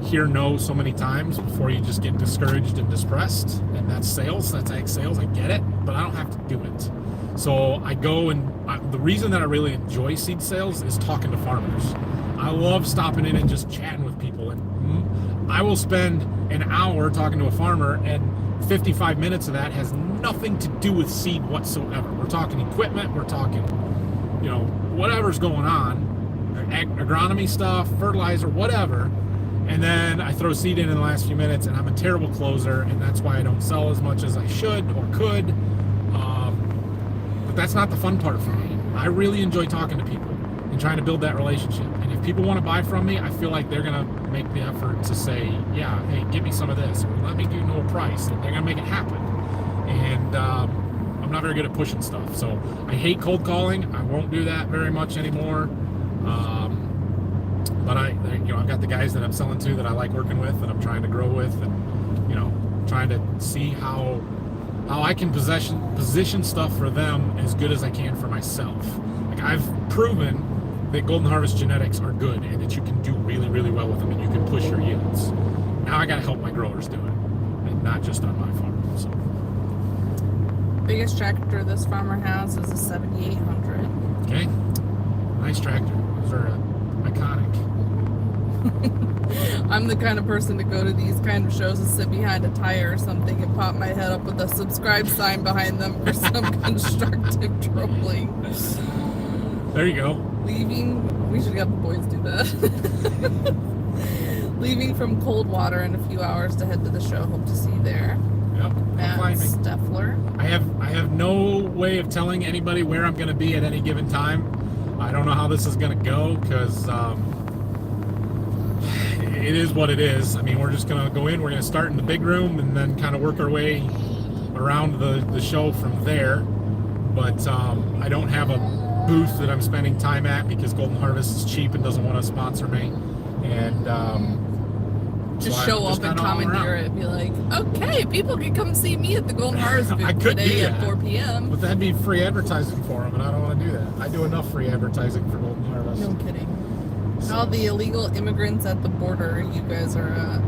hear no so many times before you just get discouraged and depressed, and that's sales. That's ag sales. I get it, but I don't have to do it. So I go the reason that I really enjoy seed sales is talking to farmers. I love stopping in and just chatting with people, and I will spend an hour talking to a farmer, and 55 minutes of that has nothing to do with seed whatsoever. We're talking equipment, we're talking, you know, whatever's going on, agronomy stuff, fertilizer, whatever. And then I throw seed in the last few minutes, and I'm a terrible closer, and that's why I don't sell as much as I should or could. But that's not the fun part for me. I really enjoy talking to people and trying to build that relationship. And if people want to buy from me, I feel like they're going to make the effort to say, yeah, hey, give me some of this, or let me do no price. And they're going to make it happen. and I'm not very good at pushing stuff. So I hate cold calling. I won't do that very much anymore. But I've got the guys that I'm selling to that I like working with, and I'm trying to grow with, and trying to see how I can position stuff for them as good as I can for myself. Like, I've proven that Golden Harvest genetics are good and that you can do really, really well with them, and you can push your yields. Now I got to help my growers do it, and not just on my farm. So, Biggest tractor this farmer has is a 7800. okay, nice tractor. Those are iconic. I'm the kind of person to go to these kind of shows and sit behind a tire or something and pop my head up with a subscribe sign behind them for some constructive trolling. There you go. We should have the boys do that. Leaving from Coldwater in a few hours to head to the show. Hope to see you there. Yep. Matt Steffler. I have no way of telling anybody where I'm going to be at any given time. I don't know how this is going to go, because it is what it is. I mean, we're just going to go in, we're going to start in the big room, and then kind of work our way around the show from there. But I don't have a booth that I'm spending time at, because Golden Harvest is cheap and doesn't want to sponsor me. And just show up and commandeer it and be like, okay, people can come see me at the Golden Harvest booth today at 4 p.m. But that'd be free advertising for them, and I don't want to do that. I do enough free advertising for Golden Harvest. No kidding. How the illegal immigrants at the border you guys are at?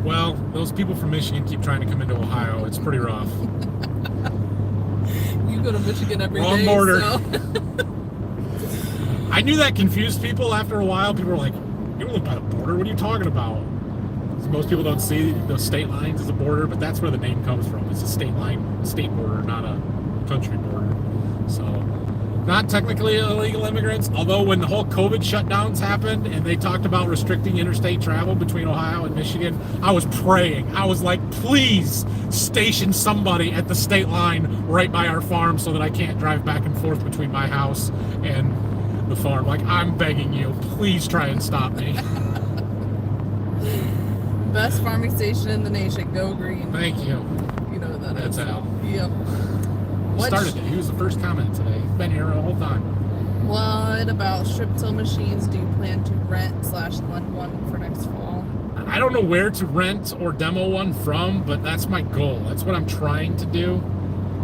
Well, those people from Michigan keep trying to come into Ohio. It's pretty rough. You go to Michigan every day. Wrong border. So. I knew that confused people after a while. People were like, "You don't live by the border. What are you talking about?" Most people don't see the state lines as a border, but that's where the name comes from. It's a state border, not a country border. So, not technically illegal immigrants, although when the whole COVID shutdowns happened and they talked about restricting interstate travel between Ohio and Michigan, I was praying. I was like, please station somebody at the state line right by our farm so that I can't drive back and forth between my house and the farm. Like, I'm begging you, please try and stop me. Best farming station in the nation. Go green. Thank you. You know what that is. That's Al. Yep. Started it. He was the first comment today. He's been here the whole time. What about strip till machines do you plan to rent/lend one for next fall? I don't know where to rent or demo one from, but that's my goal. That's what I'm trying to do.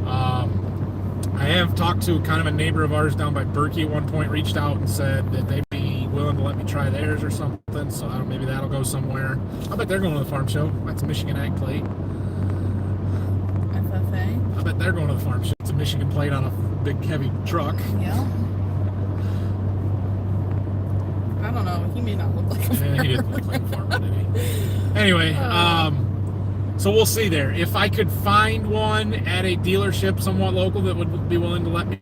I have talked to kind of a neighbor of ours down by Berkey at one point, reached out and said that they'd be willing to let me try theirs or something, so maybe that'll go somewhere. I bet they're going to the farm show. That's a Michigan Ag plate. FFA? I bet they're going to the farm show. It's a Michigan plate on a big, heavy truck. Yeah. I don't know. He may not look like a farmer. He didn't look like a farmer, did he? Anyway, so we'll see there. If I could find one at a dealership somewhat local that would be willing to let me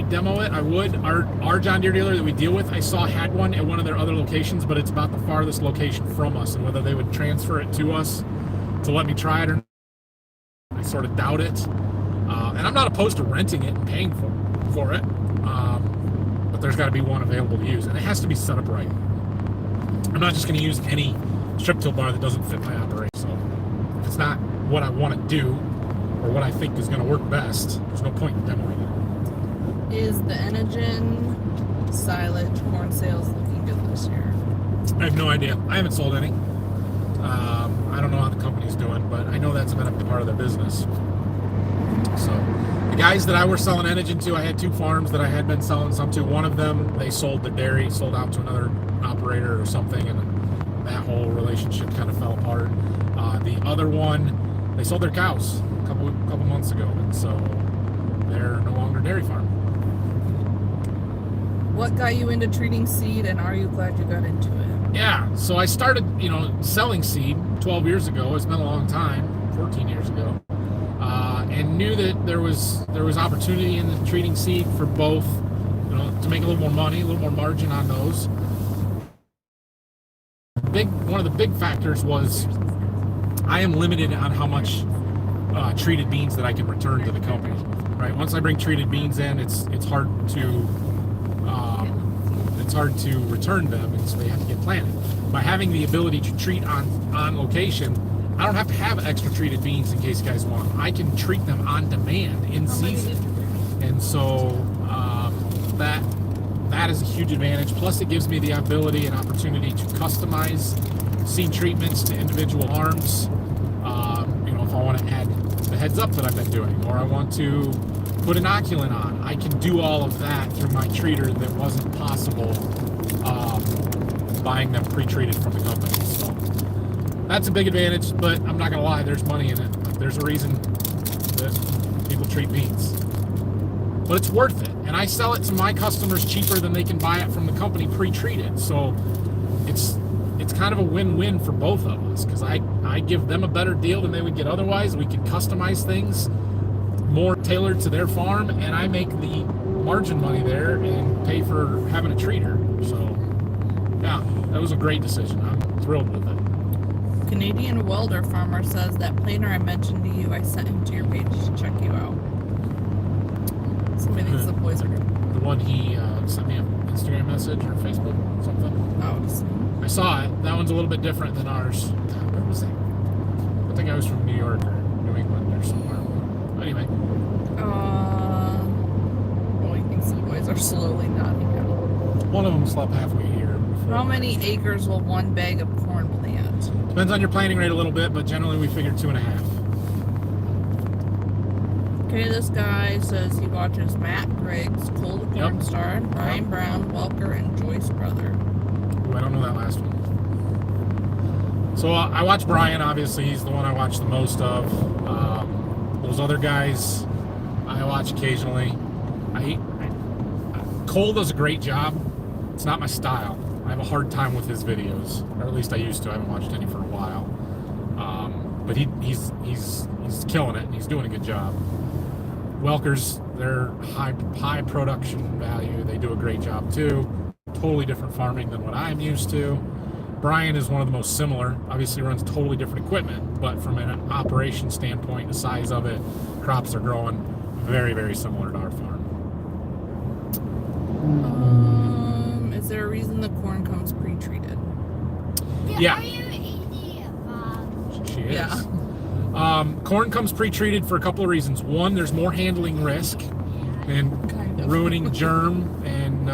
demo it, I would. Our John Deere dealer that we deal with, I saw had one at one of their other locations, but it's about the farthest location from us, and whether they would transfer it to us to let me try it or not, I sort of doubt it. And I'm not opposed to renting it and paying for it, but there's got to be one available to use, and it has to be set up right. I'm not just going to use any strip till bar that doesn't fit my operation. So if it's not what I want to do or what I think is going to work best, there's no point in demoing it. Is the Enogen silage corn sales looking good this year? I have no idea. I haven't sold any. I don't know how the company's doing, but I know that's been a part of their business. So the guys that I were selling Enogen to, I had two farms that I had been selling some to. One of them, they sold the dairy, sold out to another operator or something, and that whole relationship kind of fell apart. The other one, they sold their cows a couple months ago, and so they're no longer a dairy farm. What got you into treating seed, and are you glad you got into it? Yeah, so I started, selling seed 12 years ago. It's been a long time, 14 years ago, and knew that there was opportunity in the treating seed for both, to make a little more money, a little more margin on those. One of the big factors was I am limited on how much treated beans that I can return to the company. Right, once I bring treated beans in, it's hard to return them, and so they have to get planted. By having the ability to treat on location, I don't have to have extra treated beans in case you guys want them. I can treat them on demand in season. And so that is a huge advantage. Plus it gives me the ability and opportunity to customize seed treatments to individual arms. If I want to add the heads up that I've been doing, or I want to put inoculant on, I can do all of that through my treater that wasn't possible buying them pre-treated from the company. So that's a big advantage, but I'm not going to lie, there's money in it. There's a reason that people treat beans. But it's worth it. And I sell it to my customers cheaper than they can buy it from the company pre-treated. So it's kind of a win-win for both of us, because I give them a better deal than they would get otherwise. We can customize things more tailored to their farm, and I make the margin money there and pay for having a treater. So yeah, that was a great decision. I'm thrilled with it. Canadian welder farmer says that planer I mentioned to you, I sent him to your page to check you out. Somebody thinks the boys are good. The one he sent me an Instagram message or Facebook, something. Oh, I saw it. That one's a little bit different than ours. Where was it? I think I was from New York or New England or somewhere. Anyway. He thinks the boys are slowly nodding out. One of them slept halfway here. How many acres will one bag of corn plant? Depends on your planting rate a little bit, but generally we figure 2.5. Okay, this guy says he watches Matt Griggs, Cole the Corn Star, Brian Brown, Welker, and Joyce Brother. Ooh, I don't know that last one. So I watch Brian, obviously. He's the one I watch the most of. Those other guys I watch occasionally. Cole does a great job. It's not my style. I have a hard time with his videos, or at least I used to. I haven't watched any for a while. But he's killing it, and he's doing a good job. Welkers, they're high production value. They do a great job too. Totally different farming than what I'm used to. Brian is one of the most similar. Obviously runs totally different equipment, but from an operation standpoint, the size of it, crops are growing very, very similar to our farm. Is there a reason the corn comes pre-treated? Yeah. Are you eating? She is. Yeah. Corn comes pre-treated for a couple of reasons. One, there's more handling risk and Kind of. ruining germ and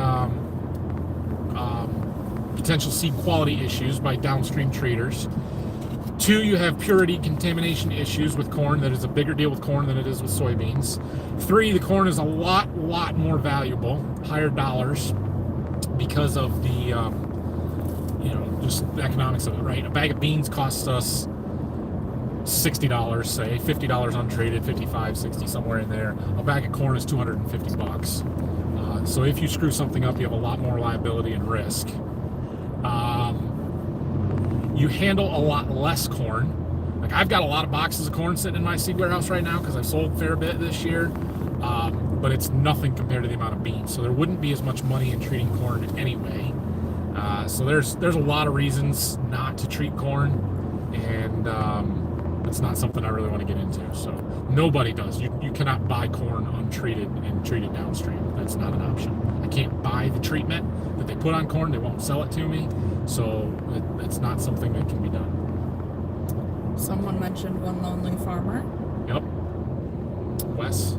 potential seed quality issues by downstream treaters. Two, you have purity contamination issues with corn. That is a bigger deal with corn than it is with soybeans. Three, the corn is a lot more valuable, higher dollars, because of the just the economics of it, right? A bag of beans costs us $60, say, $50 untreated, 55, 60, somewhere in there. A bag of corn is $250. So if you screw something up, you have a lot more liability and risk. You handle a lot less corn. Like, I've got a lot of boxes of corn sitting in my seed warehouse right now because I've sold a fair bit this year, but it's nothing compared to the amount of beans. So there wouldn't be as much money in treating corn anyway. So there's a lot of reasons not to treat corn, and it's not something I really want to get into. So nobody does. You cannot buy corn untreated and treat it downstream. That's not an option. I can't buy the treatment that they put on corn. They won't sell it to me. So it's not something that can be done. Someone mentioned One Lonely Farmer. Yep. Wes?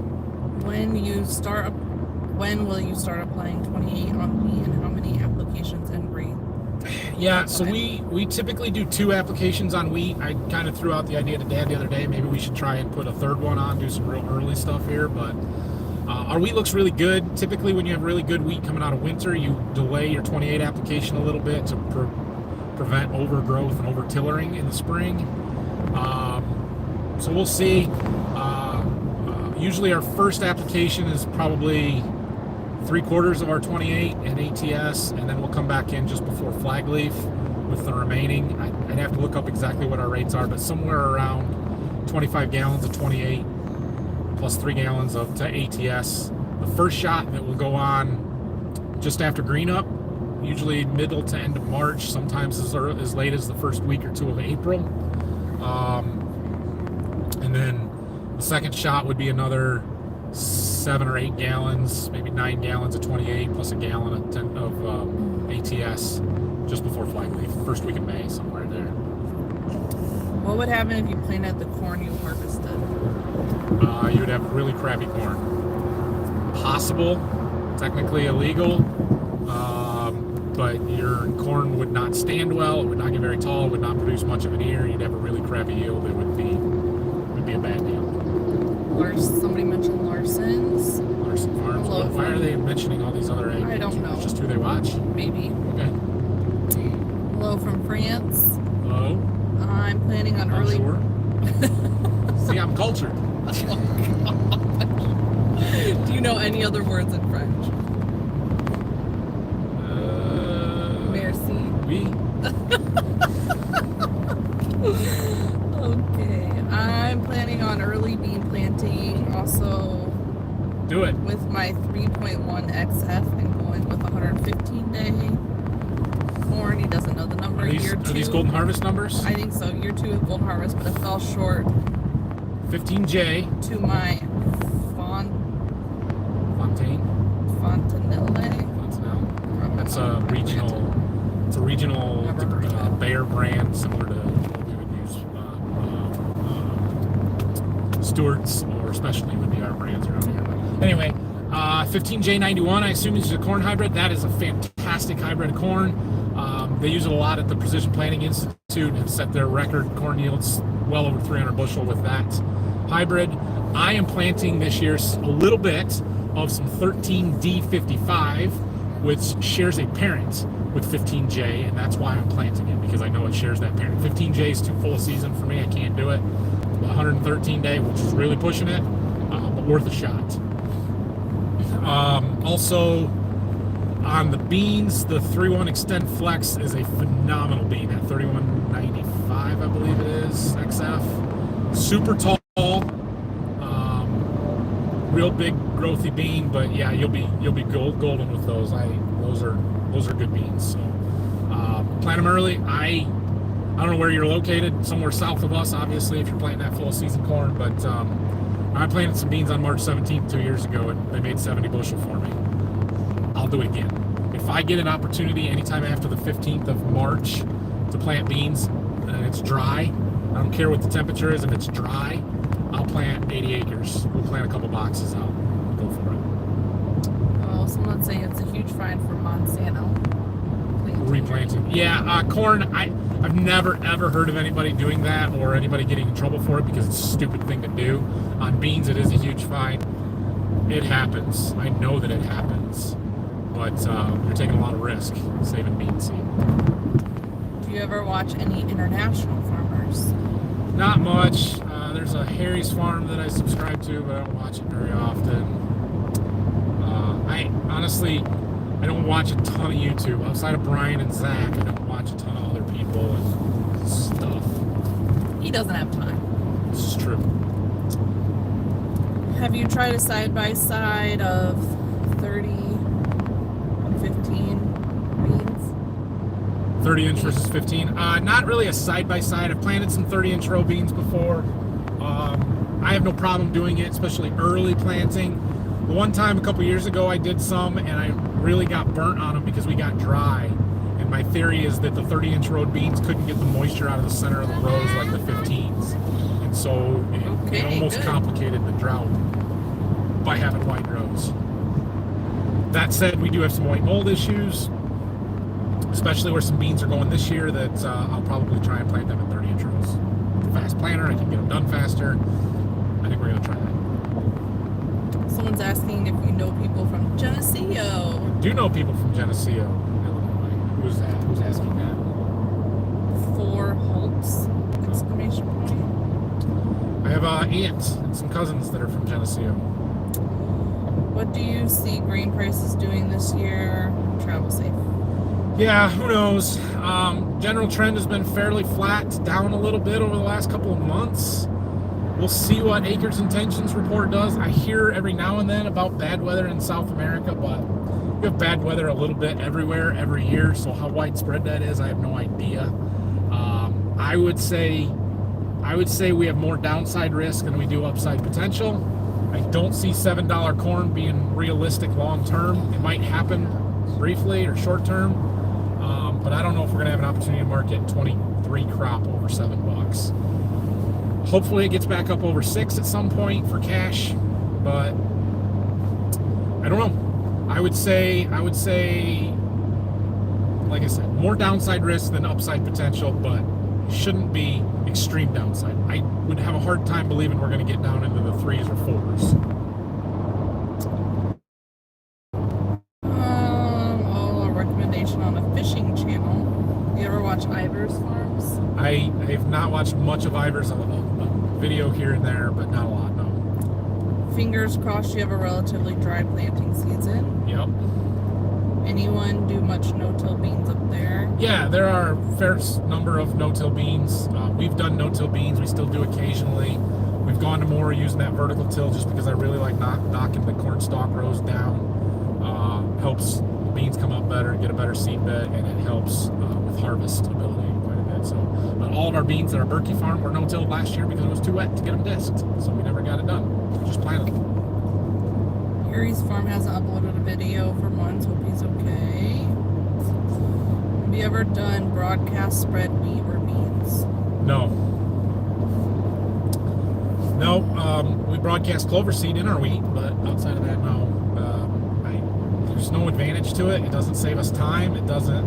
When will you start applying 28 on wheat, and how many applications in breed? Yeah, so we typically do 2 applications on wheat. I kind of threw out the idea to Dad the other day. Maybe we should try and put a third one on, do some real early stuff here. But our wheat looks really good. Typically, when you have really good wheat coming out of winter, you delay your 28 application a little bit to prevent overgrowth and over-tillering in the spring. So we'll see. Usually our first application is probably 3/4 of our 28 and ATS, and then we'll come back in just before flag leaf with the remaining. I'd have to look up exactly what our rates are, but somewhere around 25 gallons of 28 plus 3 gallons of to ATS. The first shot that will go on just after green up, usually middle to end of March, sometimes as late as the first week or 2 of April. And then the second shot would be another 7 or 8 gallons, maybe 9 gallons of 28 plus a gallon of ATS just before flag leaf, first week of May, somewhere there. What would happen if you planted the corn you harvested? You would have really crappy corn. Possible, technically illegal, but your corn would not stand well. It would not get very tall. It would not produce much of an ear. You'd have a really crappy yield. It would be a bad deal. Somebody mentioned Larson's. Larson Farms. Why are they mentioning all these other egg? I don't know. Just who they watch? Maybe. Okay. Hello from France. Hello. I'm planning on early. Sure. See, I'm cultured. Do you know any other words in French? Merci. Oui. Okay. I'm planning on early bean planting. Also, Do it. with my 3.1 XF and going with 115 day corn. He doesn't know the number. Are Year 2. these Golden Harvest numbers? I think so. Year 2 of Golden Harvest, but it fell short 15J. to my Fontaine. Fontanelle. That's a regional. It's a regional Never heard of it. Bayer brand, similar to what we would use. Stewart's or Specialty would be our brands around here. But anyway, 15J91. I assume is a corn hybrid. That is a fantastic hybrid of corn. They use it a lot at the Precision Planting Institute and have set their record corn yields well over 300 bushel with that hybrid. I am planting this year a little bit of some 13D55, which shares a parent with 15J, and that's why I'm planting it, because I know it shares that parent. 15J is too full a season for me. I can't do it. 113 day, which is really pushing it, but worth a shot. Also, on the beans, the 3-1 Extend Flex is a phenomenal bean at 31.95, I believe it is, XF. Super tall, real big growthy bean, but yeah, you'll be golden with those. Those are good beans. So plant them early. I don't know where you're located, somewhere south of us, obviously, if you're planting that full season corn, but I planted some beans on March 17th 2 years ago, and they made 70 bushel for me. I'll do it again. If I get an opportunity anytime after the 15th of March to plant beans and it's dry, I don't care what the temperature is, if it's dry, I'll plant 80 acres. We'll plant a couple boxes out. Go for it. Oh, someone's saying it's a huge find for Monsanto. Replanting. Yeah, corn, I've never ever heard of anybody doing that or anybody getting in trouble for it because it's a stupid thing to do. On beans, it is a huge find. It happens. I know that it happens. But you're taking a lot of risk saving bean seed. Do you ever watch any international farmers? Not much. There's a Harry's Farm that I subscribe to, but I don't watch it very often. I don't watch a ton of YouTube. Outside of Brian and Zach, I don't watch a ton of other people and stuff. He doesn't have time. This is true. Have you tried a side-by-side of 30 and 15 beans? 30-inch versus 15. Not really a side-by-side. I've planted some 30-inch row beans before. I have no problem doing it, especially early planting. The one time a couple years ago I did some and I really got burnt on them because we got dry. And my theory is that the 30-inch row beans couldn't get the moisture out of the center of the rows like the 15s. And so it almost complicated the drought by having white rows. That said, we do have some white mold issues, especially where some beans are going this year that I'll probably try and plant them in 30-inch rows. Fast planter, I can get them done faster. I think we're going to try that. Someone's asking if you know people from Geneseo. I do know people from Geneseo, Illinois. Who's that? Who's asking that? 4 Holtz! Exclamation point. I have aunts and some cousins that are from Geneseo. What do you see grain prices doing this year? Travel safe. Yeah, who knows? General trend has been fairly flat, down a little bit over the last couple of months. We'll see what Acres Intentions report does. I hear every now and then about bad weather in South America, but we have bad weather a little bit everywhere, every year, so how widespread that is, I have no idea. I would say we have more downside risk than we do upside potential. I don't see $7 corn being realistic long term. It might happen briefly or short term, but I don't know if we're going to have an opportunity to market 23 crop over $7. Hopefully it gets back up over 6 at some point for cash, but I don't know. I would say, like I said, more downside risk than upside potential, but shouldn't be extreme downside. I would have a hard time believing we're going to get down into the 3s or 4s. A recommendation on a fishing channel. You ever watch Ivor's Farms? I have not watched much of Ivor's, a video here and there, but not a lot, no. Fingers crossed you have a relatively dry planting season. Yep. Anyone do much no-till beans up there? Yeah, there are a fair number of no-till beans. We've done no-till beans. We still do occasionally. We've gone to more using that vertical till just because I really like knocking the corn stalk rows down. Helps beans come up better, get a better seed bed, and it helps with harvest ability quite a bit. So, but all of our beans at our Berkey farm were no-tilled last year because it was too wet to get them disked. So we never got it done. We just planted them. Harry's farm hasn't uploaded a video for months. Hope he's okay. Have you ever done broadcast spread wheat or beans? No. No, we broadcast clover seed in our wheat, but outside of that, no. There's no advantage to it. It doesn't save us time. It doesn't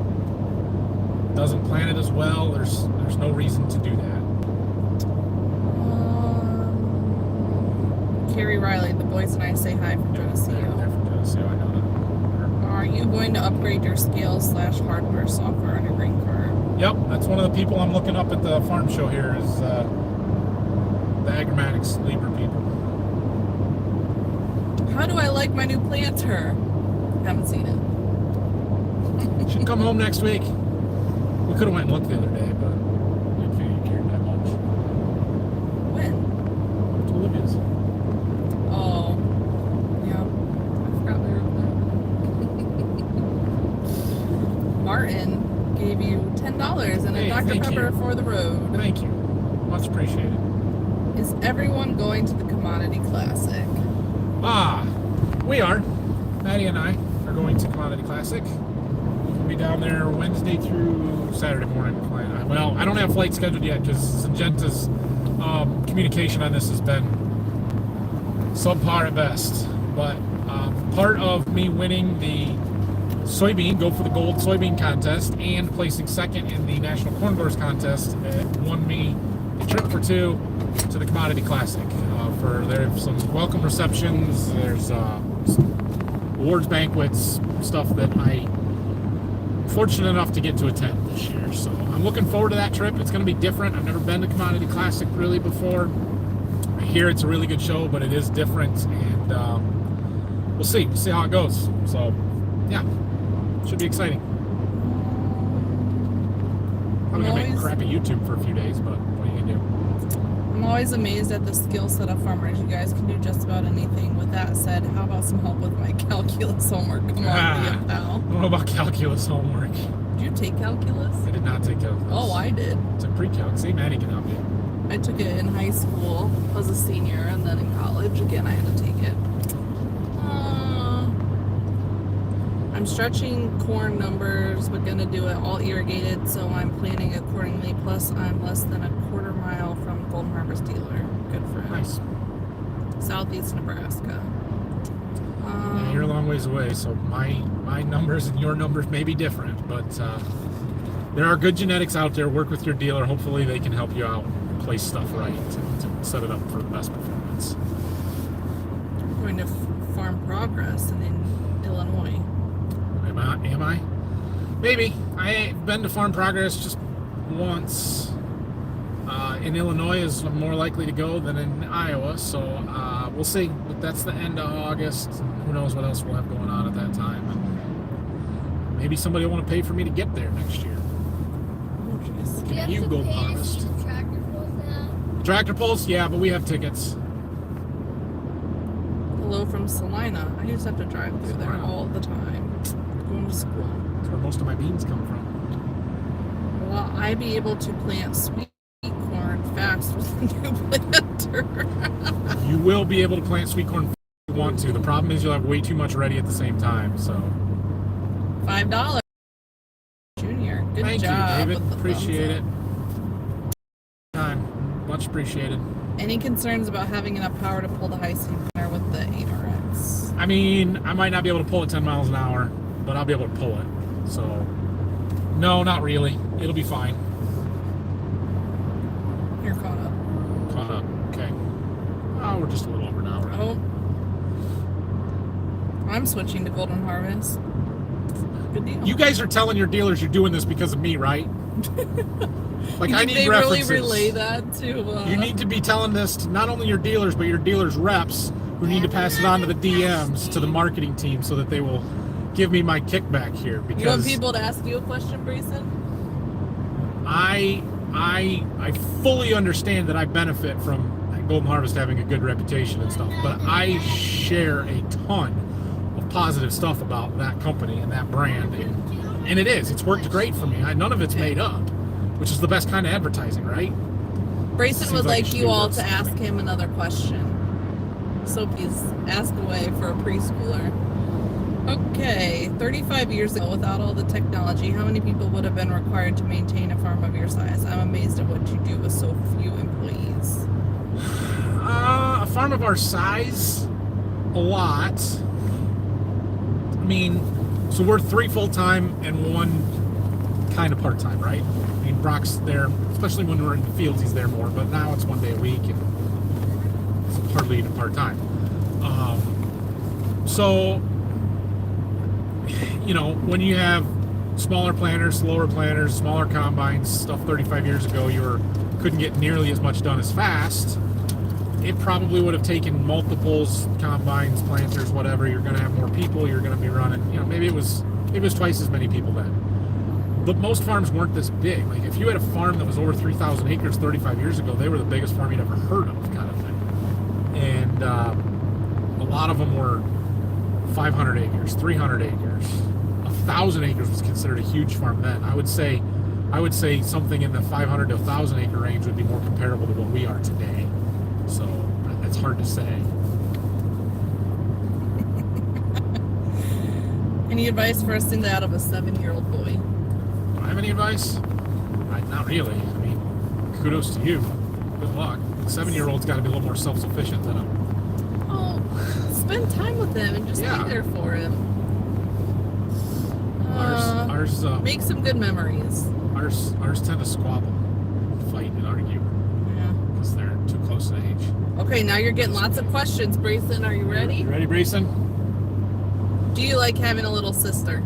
plant it as well. There's no reason to do that. Carrie Riley, the boys and I say hi from Geneseo. They're from Geneseo, I know that. Are you going to upgrade your scales/hardware software on your green card? Yep, that's one of the people I'm looking up at the farm show here is the Agromatics Libra people. How do I like my new planter? Haven't seen it. Should come home next week. We could have went and looked the other day, but I didn't feel you cared that much. When? To Olivia's. Oh, yeah. I forgot we were there. Martin gave you $10 and a Hey, Dr. thank Pepper you. for the road. Thank you. Much appreciated. Is everyone going to the Commodity Classic? We are. Maddie and I are going to Commodity Classic. We'll be down there Wednesday through Saturday morning. Well, I don't have flight scheduled yet because Syngenta's communication on this has been subpar at best. But part of me winning the Go for the Gold soybean contest and placing second in the National Corn Growers contest, it won me a trip for 2 to the Commodity Classic. There's some welcome receptions, there's awards banquets, stuff that I'm fortunate enough to get to attend this year. So I'm looking forward to that trip. It's going to be different. I've never been to Commodity Classic really before. I hear it's a really good show, but it is different, and we'll see. We'll see how it goes. So, yeah, should be exciting. I'm going to make crappy YouTube for a few days, but what are you going to do? I'm always amazed at the skill set of farmers. You guys can do just about anything. With that said, how about some help with my calculus homework? Come on, be a pal. I don't know about calculus homework. Did you take calculus? I did not take calculus. Oh, I did. It's a pre-calc. See, Maddie can help you. I took it in high school as a senior, and then in college, again, I had to take it. I'm stretching corn numbers, but gonna do it all irrigated, so I'm planning accordingly. Plus, I'm less than a quarter mile from Golden Harvest dealer. Good for him. Nice. Southeast Nebraska. Yeah, you're a long ways away, so my numbers and your numbers may be different, but there are good genetics out there. Work with your dealer. Hopefully they can help you out and place stuff right to set it up for the best performance. I'm going to Farm Progress and in Illinois. Am I? Maybe. I've been to Farm Progress just once. In Illinois is more likely to go than in Iowa, so we'll see. But that's the end of August. Who knows what else we'll have going on at that time. And maybe somebody will want to pay for me to get there next year. Oh, jeez. Can you go harvest? Tractor pulls now? Tractor pulls? Yeah, but we have tickets. Hello from Salina. I just have to drive through there Salina. all the time. Going to school. That's where most of my beans come from. Will I be able to plant sweet corn fast with the new planter? You will be able to plant sweet corn if you want to. The problem is you'll have way too much ready at the same time. So $5. Junior, good thank job. you, David. with the Appreciate thumbs it. Time. Much appreciated. Any concerns about having enough power to pull the high-speed planter with the 8RX? I mean, I might not be able to pull it 10 miles an hour, but I'll be able to pull it. So, no, not really. It'll be fine. You're caught up. Caught up. Okay. Oh, we're just a little over an hour. Oh. I'm switching to Golden Harvest. Good deal. You guys are telling your dealers you're doing this because of me, right? Like, I need they references. really relay that to... You need to be telling this to not only your dealers, but your dealers' reps who need to pass it on to the DMs, to the marketing team, so that they will give me my kickback here. Because you want people to ask you a question, Brayson? I fully understand that I benefit from Golden Harvest having a good reputation and stuff, but I share a ton of positive stuff about that company and that brand, and it's worked great for me. None of it's made up, which is the best kind of advertising, right? Brayson would like you all to ask something. him another question. So please ask away for a preschooler. Okay, 35 years ago, without all the technology, how many people would have been required to maintain a farm of your size? I'm amazed at what you do with so few employees. A farm of our size, a lot. I mean, so we're 3 full-time and 1 kind of part-time, right? I mean, Brock's there, especially when we're in the fields, he's there more, but now it's 1 day a week, and it's hardly even part-time. So, you know, when you have smaller planters, slower planters, smaller combines, stuff 35 years ago, couldn't get nearly as much done as fast. It probably would have taken multiples, combines, planters, whatever. You're going to have more people. You're going to be running, you know, maybe it was twice as many people then. But most farms weren't this big. Like, if you had a farm that was over 3,000 acres 35 years ago, they were the biggest farm you'd ever heard of, kind of thing. And a lot of them were 500 acres, 300 acres. 1,000 acres was considered a huge farm then. I would say something in the 500 to 1,000 acre range would be more comparable to what we are today. So it's hard to say. Any advice for a single out of a 7-year-old boy? Do I have any advice? Not really. I mean, kudos to you. Good luck. The 7-year-old's got to be a little more self-sufficient than him. Oh, spend time with him and just be there for him. Ours make some good memories. Ours tend to squabble, fight, and argue. Yeah. Because they're too close in age. Okay, now you're getting lots of questions, Brayson. Are you ready? You ready, Brayson? Do you like having a little sister?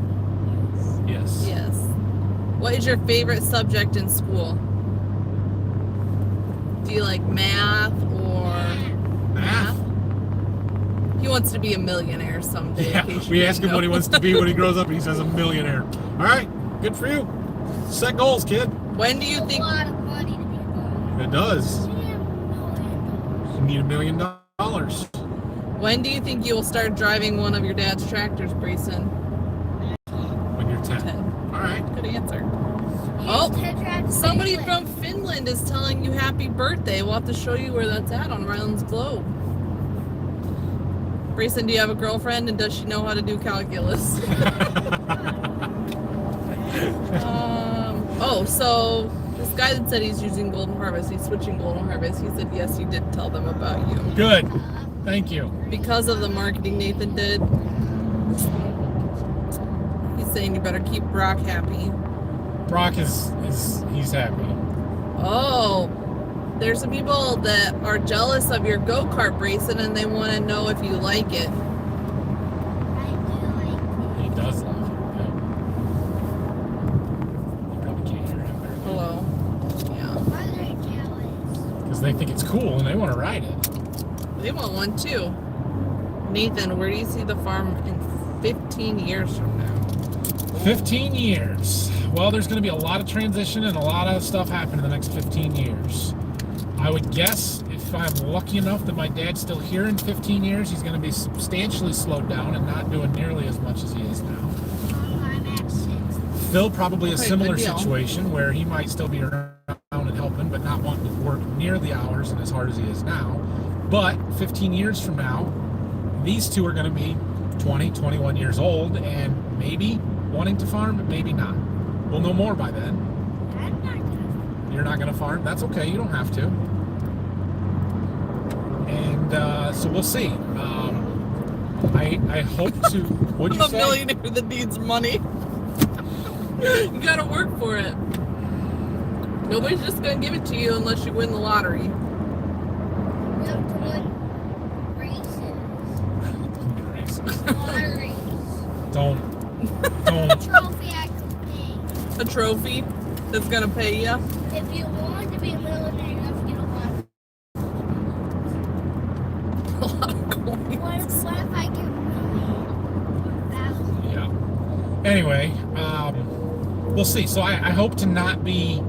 Yes. Yes. What is your favorite subject in school? Do you like math or Math? He wants to be a millionaire someday. Yeah, we ask him what he wants to be when he grows up, and he says a millionaire. All right, good for you. Set goals, kid. When do you It's think... a lot of money to be born. It does. You You need $1 million. When do you think you will start driving one of your dad's tractors, Brayson? When you're 10. 10. All right. Good answer. Oh, Somebody from Finland is telling you happy birthday. We'll have to show you where that's at on Ryland's Globe. Brayson, do you have a girlfriend, and does she know how to do calculus? So this guy that said he's using Golden Harvest, he's switching Golden Harvest. He said yes, he did tell them about you. Good. Thank you. Because of the marketing Nathan did. He's saying you better keep Brock happy. Brock he's happy. Oh, there's some people that are jealous of your go-kart, Brayson, and they want to know if you like it. He does love it. Yeah. You probably can't hear him there. Hello. Yeah. Because they think it's cool and they want to ride it. They want one too. Nathan, where do you see the farm in 15 years from now? 15 years. Well, there's going to be a lot of transition and a lot of stuff happen in the next 15 years. I would guess, if I'm lucky enough that my dad's still here in 15 years, he's going to be substantially slowed down and not doing nearly as much as he is now. Phil, probably a similar situation where he might still be around and helping, but not wanting to work near the hours and as hard as he is now. But 15 years from now, these two are going to be 20, 21 years old and maybe wanting to farm, but maybe not. We'll know more by then. You're not going to farm? That's okay. You don't have to. And so we'll see. I hope to. What'd you I'm a say? millionaire that needs money. You gotta work for it. Nobody's just gonna give it to you unless you win the lottery. We have to win races. Lotteries. Don't. Trophy I can pay. A trophy that's gonna pay you. If you want to be a millionaire, you have to get a lot. A lot of coins. What if I get $1,000? Yeah. Anyway, we'll see. So I hope to not be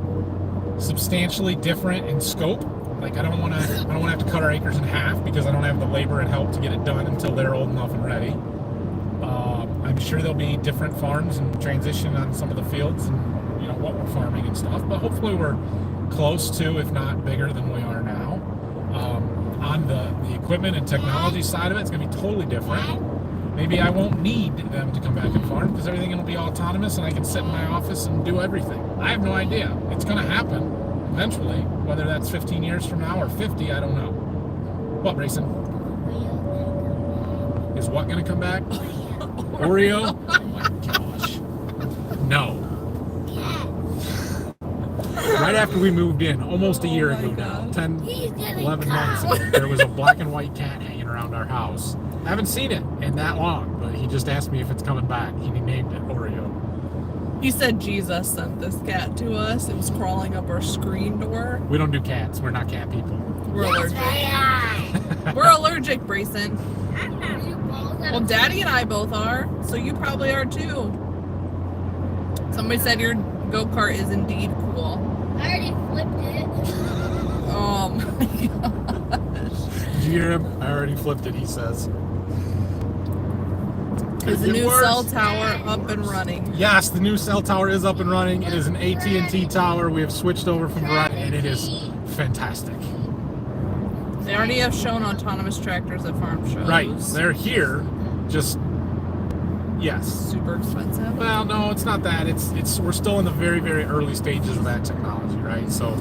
substantially different in scope. Like I don't want to have to cut our acres in half because I don't have the labor and help to get it done until they're old enough and ready. I'm sure there'll be different farms and transition on some of the fields and what we're farming and stuff. But hopefully we're close to, if not bigger than we are now. On the equipment and technology side of it, it's going to be totally different. Maybe I won't need them to come back and farm because everything will be autonomous and I can sit in my office and do everything. I have no idea. It's going to happen eventually. Whether that's 15 years from now or 50, I don't know. What, Grayson? Is what going to come back? Oreo? Oh my gosh. No. Right after we moved in, almost a year ago now, 10, 11 months ago, there was a black and white cat hanging around our house. I haven't seen it in that long, but he just asked me if it's coming back. He named it Oreo. He said Jesus sent this cat to us. It was crawling up our screen door. We don't do cats. We're not cat people. We're allergic. We're allergic, Brayson. Well, Daddy and I both are, so you probably are too. Somebody said your go-kart is indeed cool. I already flipped it. Oh my gosh. Did you hear him? I already flipped it, he says. Is the new cell tower up and running? Yes, the new cell tower is up and running. It is an AT&T tower. We have switched over from Verizon, and it is fantastic. They already have shown autonomous tractors at farm shows. Right, they're here. Just yes. Super expensive. Well, no, it's not that. It's we're still in the very, very early stages of that technology, right? So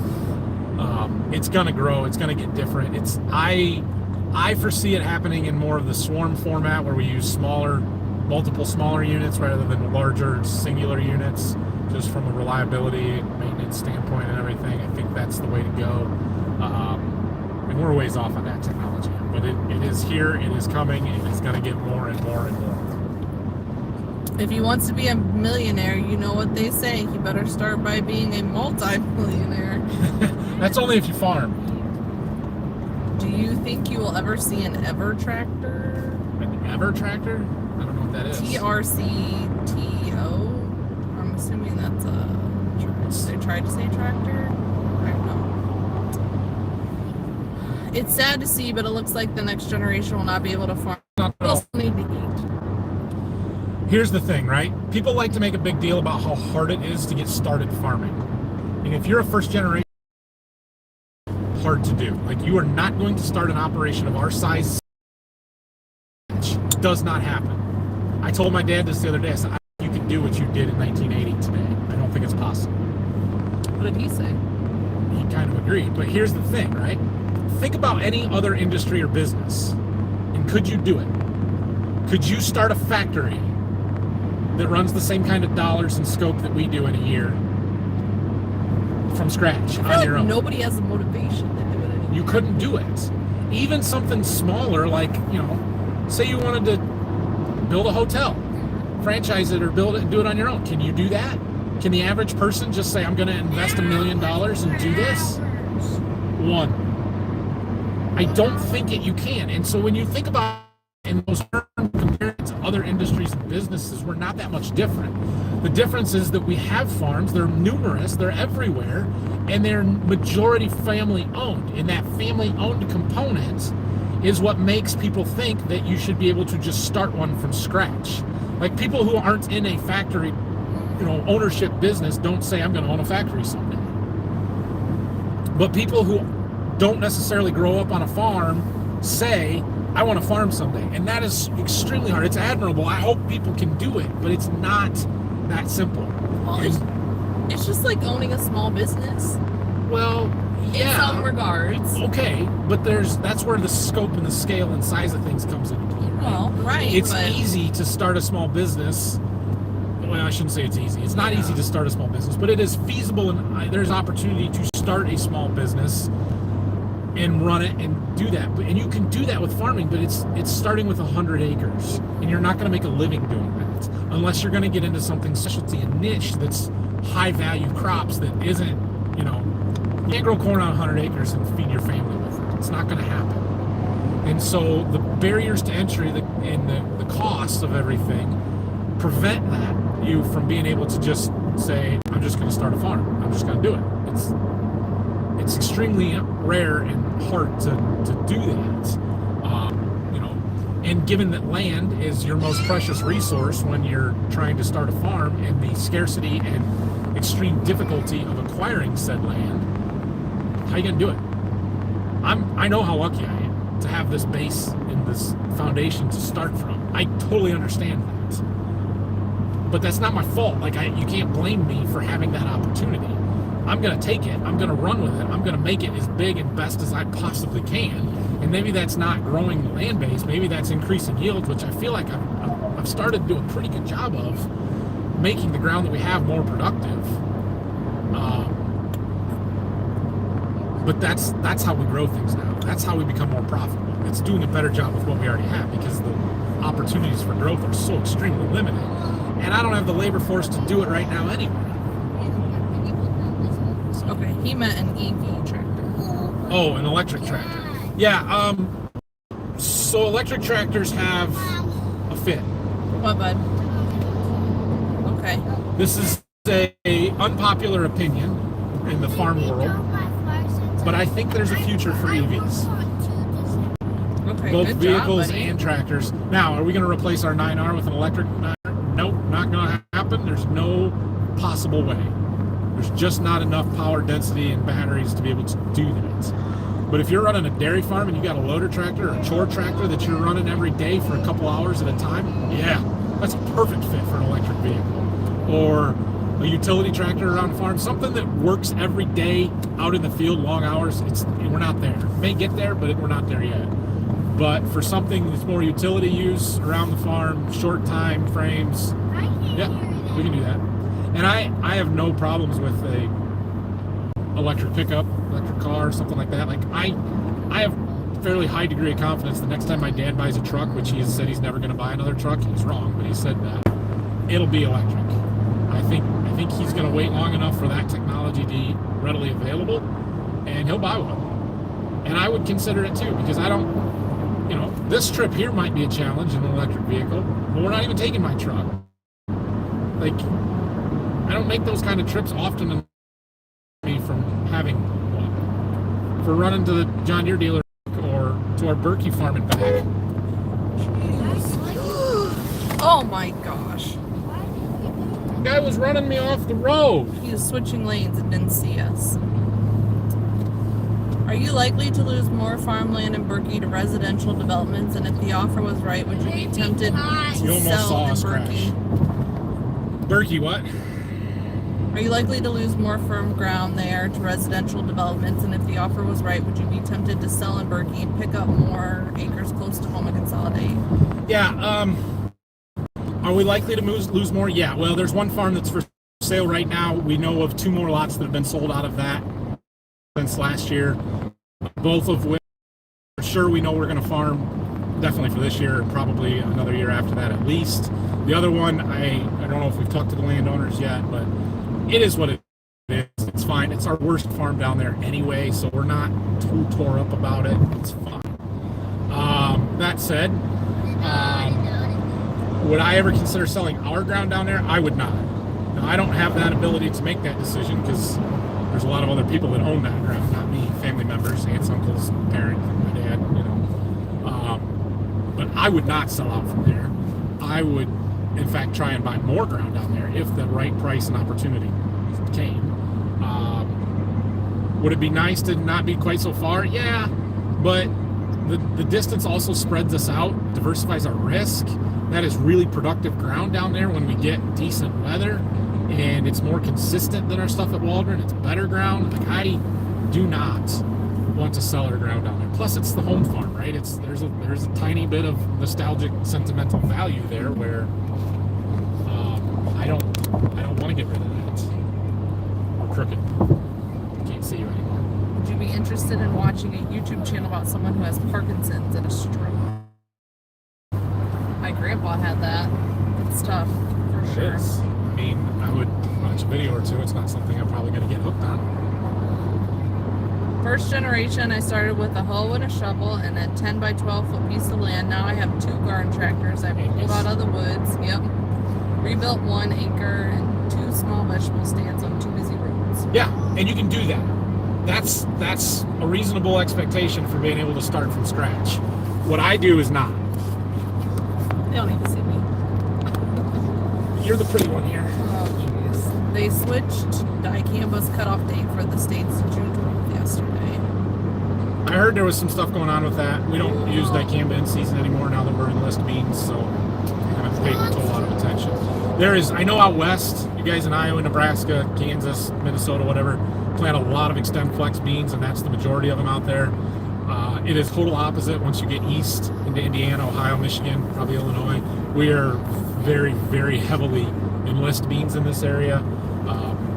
it's gonna grow. It's gonna get different. I foresee it happening in more of the swarm format where we use multiple smaller units rather than larger singular units, just from a reliability, maintenance standpoint, and everything. I think that's the way to go. And we're ways off on that technology, but it is here. It is coming, and it's gonna get more and more and more. If he wants to be a millionaire, you know what they say. He better start by being a multi-millionaire. That's only if you farm. Do you think you will ever see an ever tractor? An ever tractor? I don't know what that is. TRCTO? I'm assuming that's a... They tried to say tractor? I don't know. It's sad to see, but it looks like the next generation will not be able to farm. We'll still need to eat. Here's the thing, right? People like to make a big deal about how hard it is to get started farming. And if you're a first generation, hard to do. Like, you are not going to start an operation of our size. It does not happen. I told my dad this the other day. I said, I don't think you can do what you did in 1980 today. I don't think it's possible. What did he say? He kind of agreed. But here's the thing, right? Think about any other industry or business. And could you do it? Could you start a factory that runs the same kind of dollars and scope that we do in a year from scratch on your own? Nobody has the motivation to do it anymore. You couldn't do it. Even something smaller, like, say you wanted to build a hotel, franchise it or build it and do it on your own. Can you do that? Can the average person just say, I'm going to invest $1 million and do this? One. I don't think you can. And so when you think about in those terms compared to other industries and businesses, we're not that much different. The difference is that we have farms, they're numerous, they're everywhere, and they're majority family owned. And that family owned component is what makes people think that you should be able to just start one from scratch. Like, people who aren't in a factory, ownership business don't say, I'm going to own a factory someday. But people who don't necessarily grow up on a farm say, I want to farm someday. And that is extremely hard. It's admirable. I hope people can do it, but it's not that simple. Well, it's just like owning a small business. Well, in some regards. Okay, but that's where the scope and the scale and size of things comes into play, right? Well, right. It's easy to start a small business. Well, I shouldn't say it's easy. It's not easy to start a small business, but it is feasible, and there's opportunity to start a small business and run it and do that. And you can do that with farming, but it's starting with 100 acres, and you're not going to make a living doing that unless you're going to get into something specialty and niche that's high value crops that isn't, you can't grow corn on 100 acres and feed your family with it. It's not going to happen. And so the barriers to entry and the costs of everything prevent you from being able to just say, I'm just going to start a farm. I'm just going to do it. It's extremely rare and hard to do that. And given that land is your most precious resource when you're trying to start a farm, and the scarcity and extreme difficulty of acquiring said land, how are you going to do it? I know how lucky I am to have this base and this foundation to start from. I totally understand that. But that's not my fault. You can't blame me for having that opportunity. I'm going to take it. I'm going to run with it. I'm going to make it as big and best as I possibly can. And maybe that's not growing the land base. Maybe that's increasing yields, which I feel like I've started to do a pretty good job of making the ground that we have more productive. But that's how we grow things now. That's how we become more profitable. It's doing a better job with what we already have, because the opportunities for growth are so extremely limited. And I don't have the labor force to do it right now anyway. Okay, he meant an EV tractor. Oh, an electric tractor. Yeah, so electric tractors have a fit. What, bud? Okay. This is a unpopular opinion in the farm world, but I think there's a future for EVs. Okay, both good vehicles job, buddy. and tractors. Now, are we going to replace our 9R with an electric 9R? Nope, not going to happen. There's no possible way. There's just not enough power density and batteries to be able to do that. But if you're running a dairy farm and you got a loader tractor or a chore tractor that you're running every day for a couple hours at a time, yeah, that's a perfect fit for an electric vehicle. Or a utility tractor around the farm, something that works every day out in the field, long hours. We're not there. May get there, but we're not there yet. But for something that's more utility use around the farm, short time frames, yeah, we can do that. And I have no problems with a electric pickup, electric car, something like that. Like I have a fairly high degree of confidence the next time my dad buys a truck, which he has said he's never going to buy another truck. He's wrong, but he said that it'll be electric. I think he's going to wait long enough for that technology to be readily available, and he'll buy one. And I would consider it too, because I don't. This trip here might be a challenge in an electric vehicle, but we're not even taking my truck. Like, I don't make those kind of trips often enough from having one. If we're running to the John Deere dealer or to our Berkey farm and back. Oh my gosh. The guy was running me off the road. He was switching lanes and didn't see us. Are you likely to lose more farmland in Berkey to residential developments? And if the offer was right, would you be tempted to You almost sell saw in us crash. Berkey, what? Are you likely to lose more firm ground there to residential developments? And if the offer was right, would you be tempted to sell in Berkey and pick up more acres close to home and consolidate? Yeah, are we likely to lose more? Yeah, well, there's one farm that's for sale right now. We know of 2 more lots that have been sold out of that since last year, both of which for sure we know we're going to farm definitely for this year and probably another year after that at least. The other one, I don't know if we've talked to the landowners yet, but it is what it is. It's fine. It's our worst farm down there anyway, so we're not too tore up about it. It's fine. That said, would I ever consider selling our ground down there? I would not. Now, I don't have that ability to make that decision because there's a lot of other people that own that ground, not me, family members, aunts, uncles, parents, my dad, But I would not sell out from there. I would, in fact, try and buy more ground down there if the right price and opportunity came. Would it be nice to not be quite so far? Yeah, but the distance also spreads us out, diversifies our risk. That is really productive ground down there when we get decent weather, and it's more consistent than our stuff at Waldron. It's better ground. Like do not want to sell our ground down there. Plus, it's the home farm, right? There's a tiny bit of nostalgic, sentimental value there where I don't want to get rid of that. We're crooked. Can't see you anymore. Would you be interested in watching a YouTube channel about someone who has Parkinson's and a stroke? My grandpa had that. It's tough, for sure. It is. I mean, I would watch a video or two. It's not something I'm probably going to get hooked on. First generation, I started with a hoe and a shovel and a 10 by 12 foot piece of land. Now I have 2 garden tractors. I pulled out of the woods. Yep. Rebuilt 1 acre and 2 small vegetable stands on 2 busy roads. Yeah, and you can do that. That's a reasonable expectation for being able to start from scratch. What I do is not. They don't need to see me. You're the pretty one here. Oh, jeez. They switched dicamba's cutoff date for the states to June 12th yesterday. I heard there was some stuff going on with that. We don't use dicamba in season anymore now that we're in list beans, so I'm going to pay a lot of attention. There is, I know out west, you guys in Iowa, Nebraska, Kansas, Minnesota, whatever, plant a lot of extend flex beans, and that's the majority of them out there. It is total opposite once you get east into Indiana, Ohio, Michigan, probably Illinois. We are very, very heavily in list beans in this area,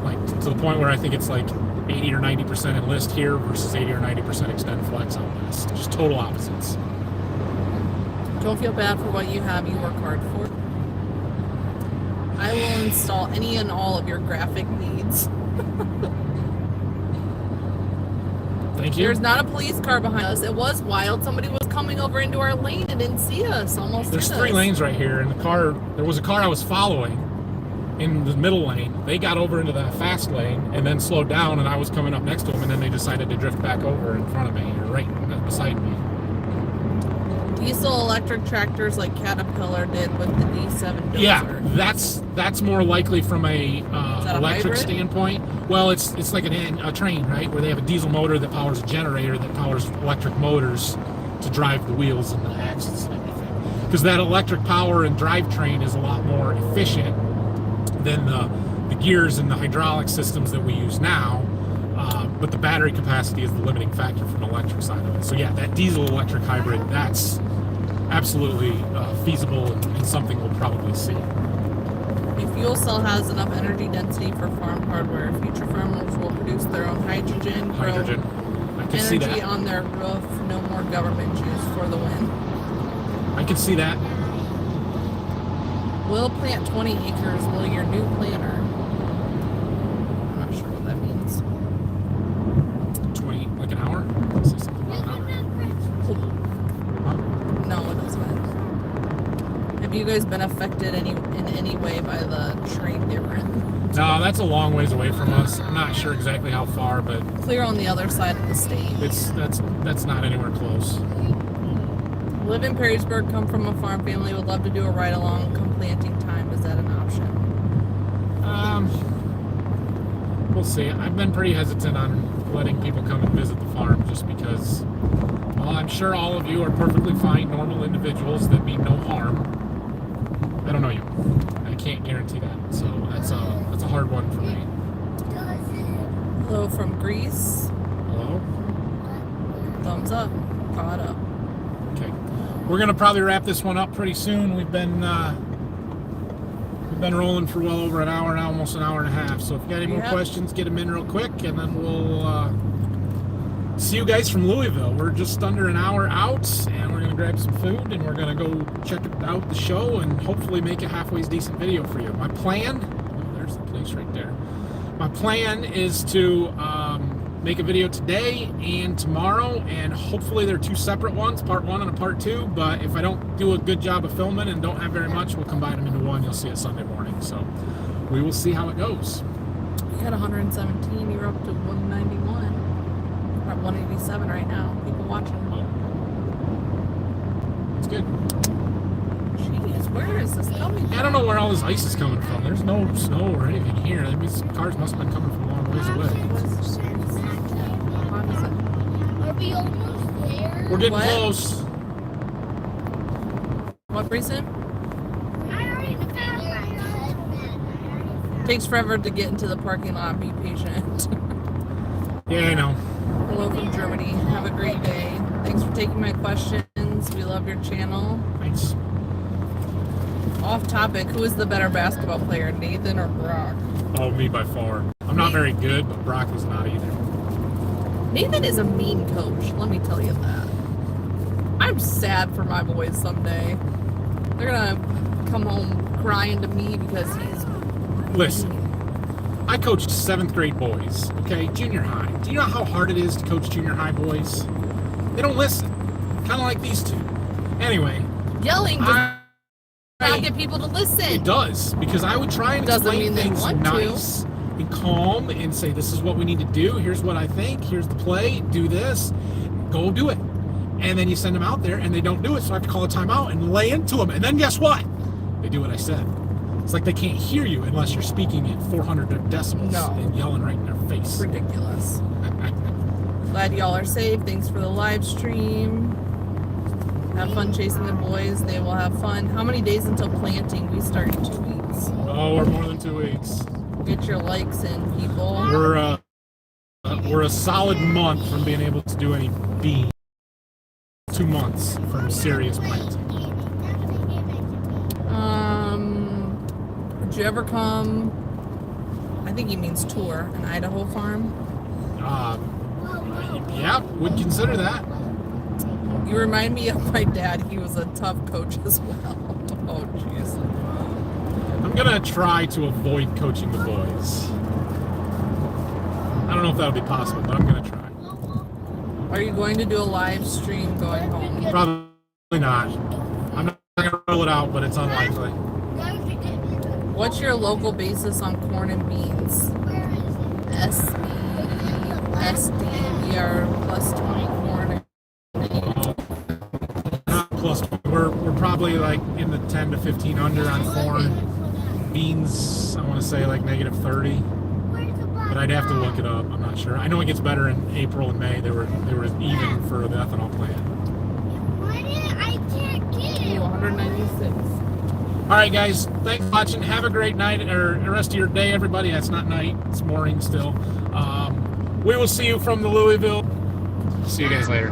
like to the point where I think it's like 80 or 90% in list here versus 80 or 90% extend flex out west. Just total opposites. Don't feel bad for what you have, you work hard for. I will install any and all of your graphic needs. Thank you. There's not a police car behind us. It was wild. Somebody was coming over into our lane and didn't see us. Almost. There's 3 lanes right here, and there was a car I was following in the middle lane. They got over into that fast lane and then slowed down, and I was coming up next to them, and then they decided to drift back over in front of me, or right beside me. Diesel electric tractors like Caterpillar did with the D7 dozer. Yeah, that's more likely from a electric hybrid? standpoint. Well, it's like a train, right, where they have a diesel motor that powers a generator that powers electric motors to drive the wheels and the axles and everything. Because that electric power and drivetrain is a lot more efficient than the gears and the hydraulic systems that we use now. But the battery capacity is the limiting factor from the electric side of it. So yeah, that diesel electric hybrid, that's absolutely feasible and something we'll probably see. A fuel cell has enough energy density for farm hardware. Future farmers will produce their own hydrogen. I can see Energy that. on their roof. No more government juice for the win. I can see that. Will plant 20 acres. Will your new planter? I'm not sure what that means. 20, like an hour? Say something about an hour. No, it doesn't. Have you guys been affected in any way by the train difference? No, that's a long ways away from us. I'm not sure exactly how far, but Clear on the other side of the state. that's not anywhere close. Live in Perrysburg, come from a farm family, would love to do a ride along come planting time. Is that an option? We'll see. I've been pretty hesitant on letting people come and visit the farm just because, well, I'm sure all of you are perfectly fine, normal individuals that mean no harm. I don't know you. I can't guarantee that. So that's a hard one for me. Hello from Greece. Hello? Thumbs up. Caught up. Okay. We're gonna probably wrap this one up pretty soon. We've been rolling for well over an hour now, almost an hour and a half. So if you got any more questions, get them in real quick, and then we'll see you guys from Louisville. We're just under an hour out, and we're gonna grab some food, and we're gonna go check out the show, and hopefully make a halfway decent video for you. My plan, there's the place right there. My plan is to make a video today and tomorrow, and hopefully they're 2 separate ones, part 1 and a part 2, but if I don't do a good job of filming and don't have very much, we'll combine them into one. You'll see it Sunday morning, so we will see how it goes. You had 117, you're up to 191. We're at 187 right now. People watching. It's good. Jeez, where is this coming from? I don't know where all this ice is coming from. There's no snow or anything here. That means cars must have been coming from a long ways away. Are we almost there? We're getting What? close. What, Breeson? I already found Takes forever to get into the parking lot. Be patient. Yeah, I know. Hello from Germany. Have a great day. Thanks for taking my questions. We love your channel. Thanks. Off topic, who is the better basketball player, Nathan or Brock? Oh, me by far. I'm not very good, but Brock is not either. Nathan is a mean coach, let me tell you that. I'm sad for my boys someday. They're gonna come home crying to me because he's... Listen, I coached 7th grade boys, okay? Junior high. Do you know how hard it is to coach junior high boys? They don't listen. Kind of like these two. Anyway. Yelling does not get people to listen. It does, because I would try and explain things nice and calm and say, this is what we need to do. Here's what I think. Here's the play. Do this. Go do it. And then you send them out there and they don't do it, so I have to call a timeout and lay into them. And then guess what? They do what I said. It's like they can't hear you unless you're speaking at 400 decibels and yelling right in their face. It's ridiculous. Glad y'all are safe. Thanks for the live stream. Have fun chasing the boys. They will have fun. How many days until planting? We start in 2 weeks. Oh, we're more than 2 weeks. Get your likes in, people. We're a solid month from being able to do any beans. 2 months from serious planting. Would you ever come? I think he means tour an Idaho farm. Yeah, would consider that. You remind me of my dad. He was a tough coach as well. Oh, jeez. I'm gonna try to avoid coaching the boys. I don't know if that'll be possible, but I'm gonna try. Are you going to do a live stream going home? Probably not. I'm not gonna rule it out, but it's unlikely. What's your local basis on corn and beans? SD. We are plus 20 corn. Not plus. We're probably like in the 10 to 15 under on corn. Beans, I want to say like negative 30. But I'd have to look it up. I'm not sure. I know it gets better in April and May. They were even for the ethanol plant. I can't get it. 196. All right, guys. Thanks for watching. Have a great night or the rest of your day, everybody. It's not night. It's morning still. We will see you from the Louisville. See you guys later.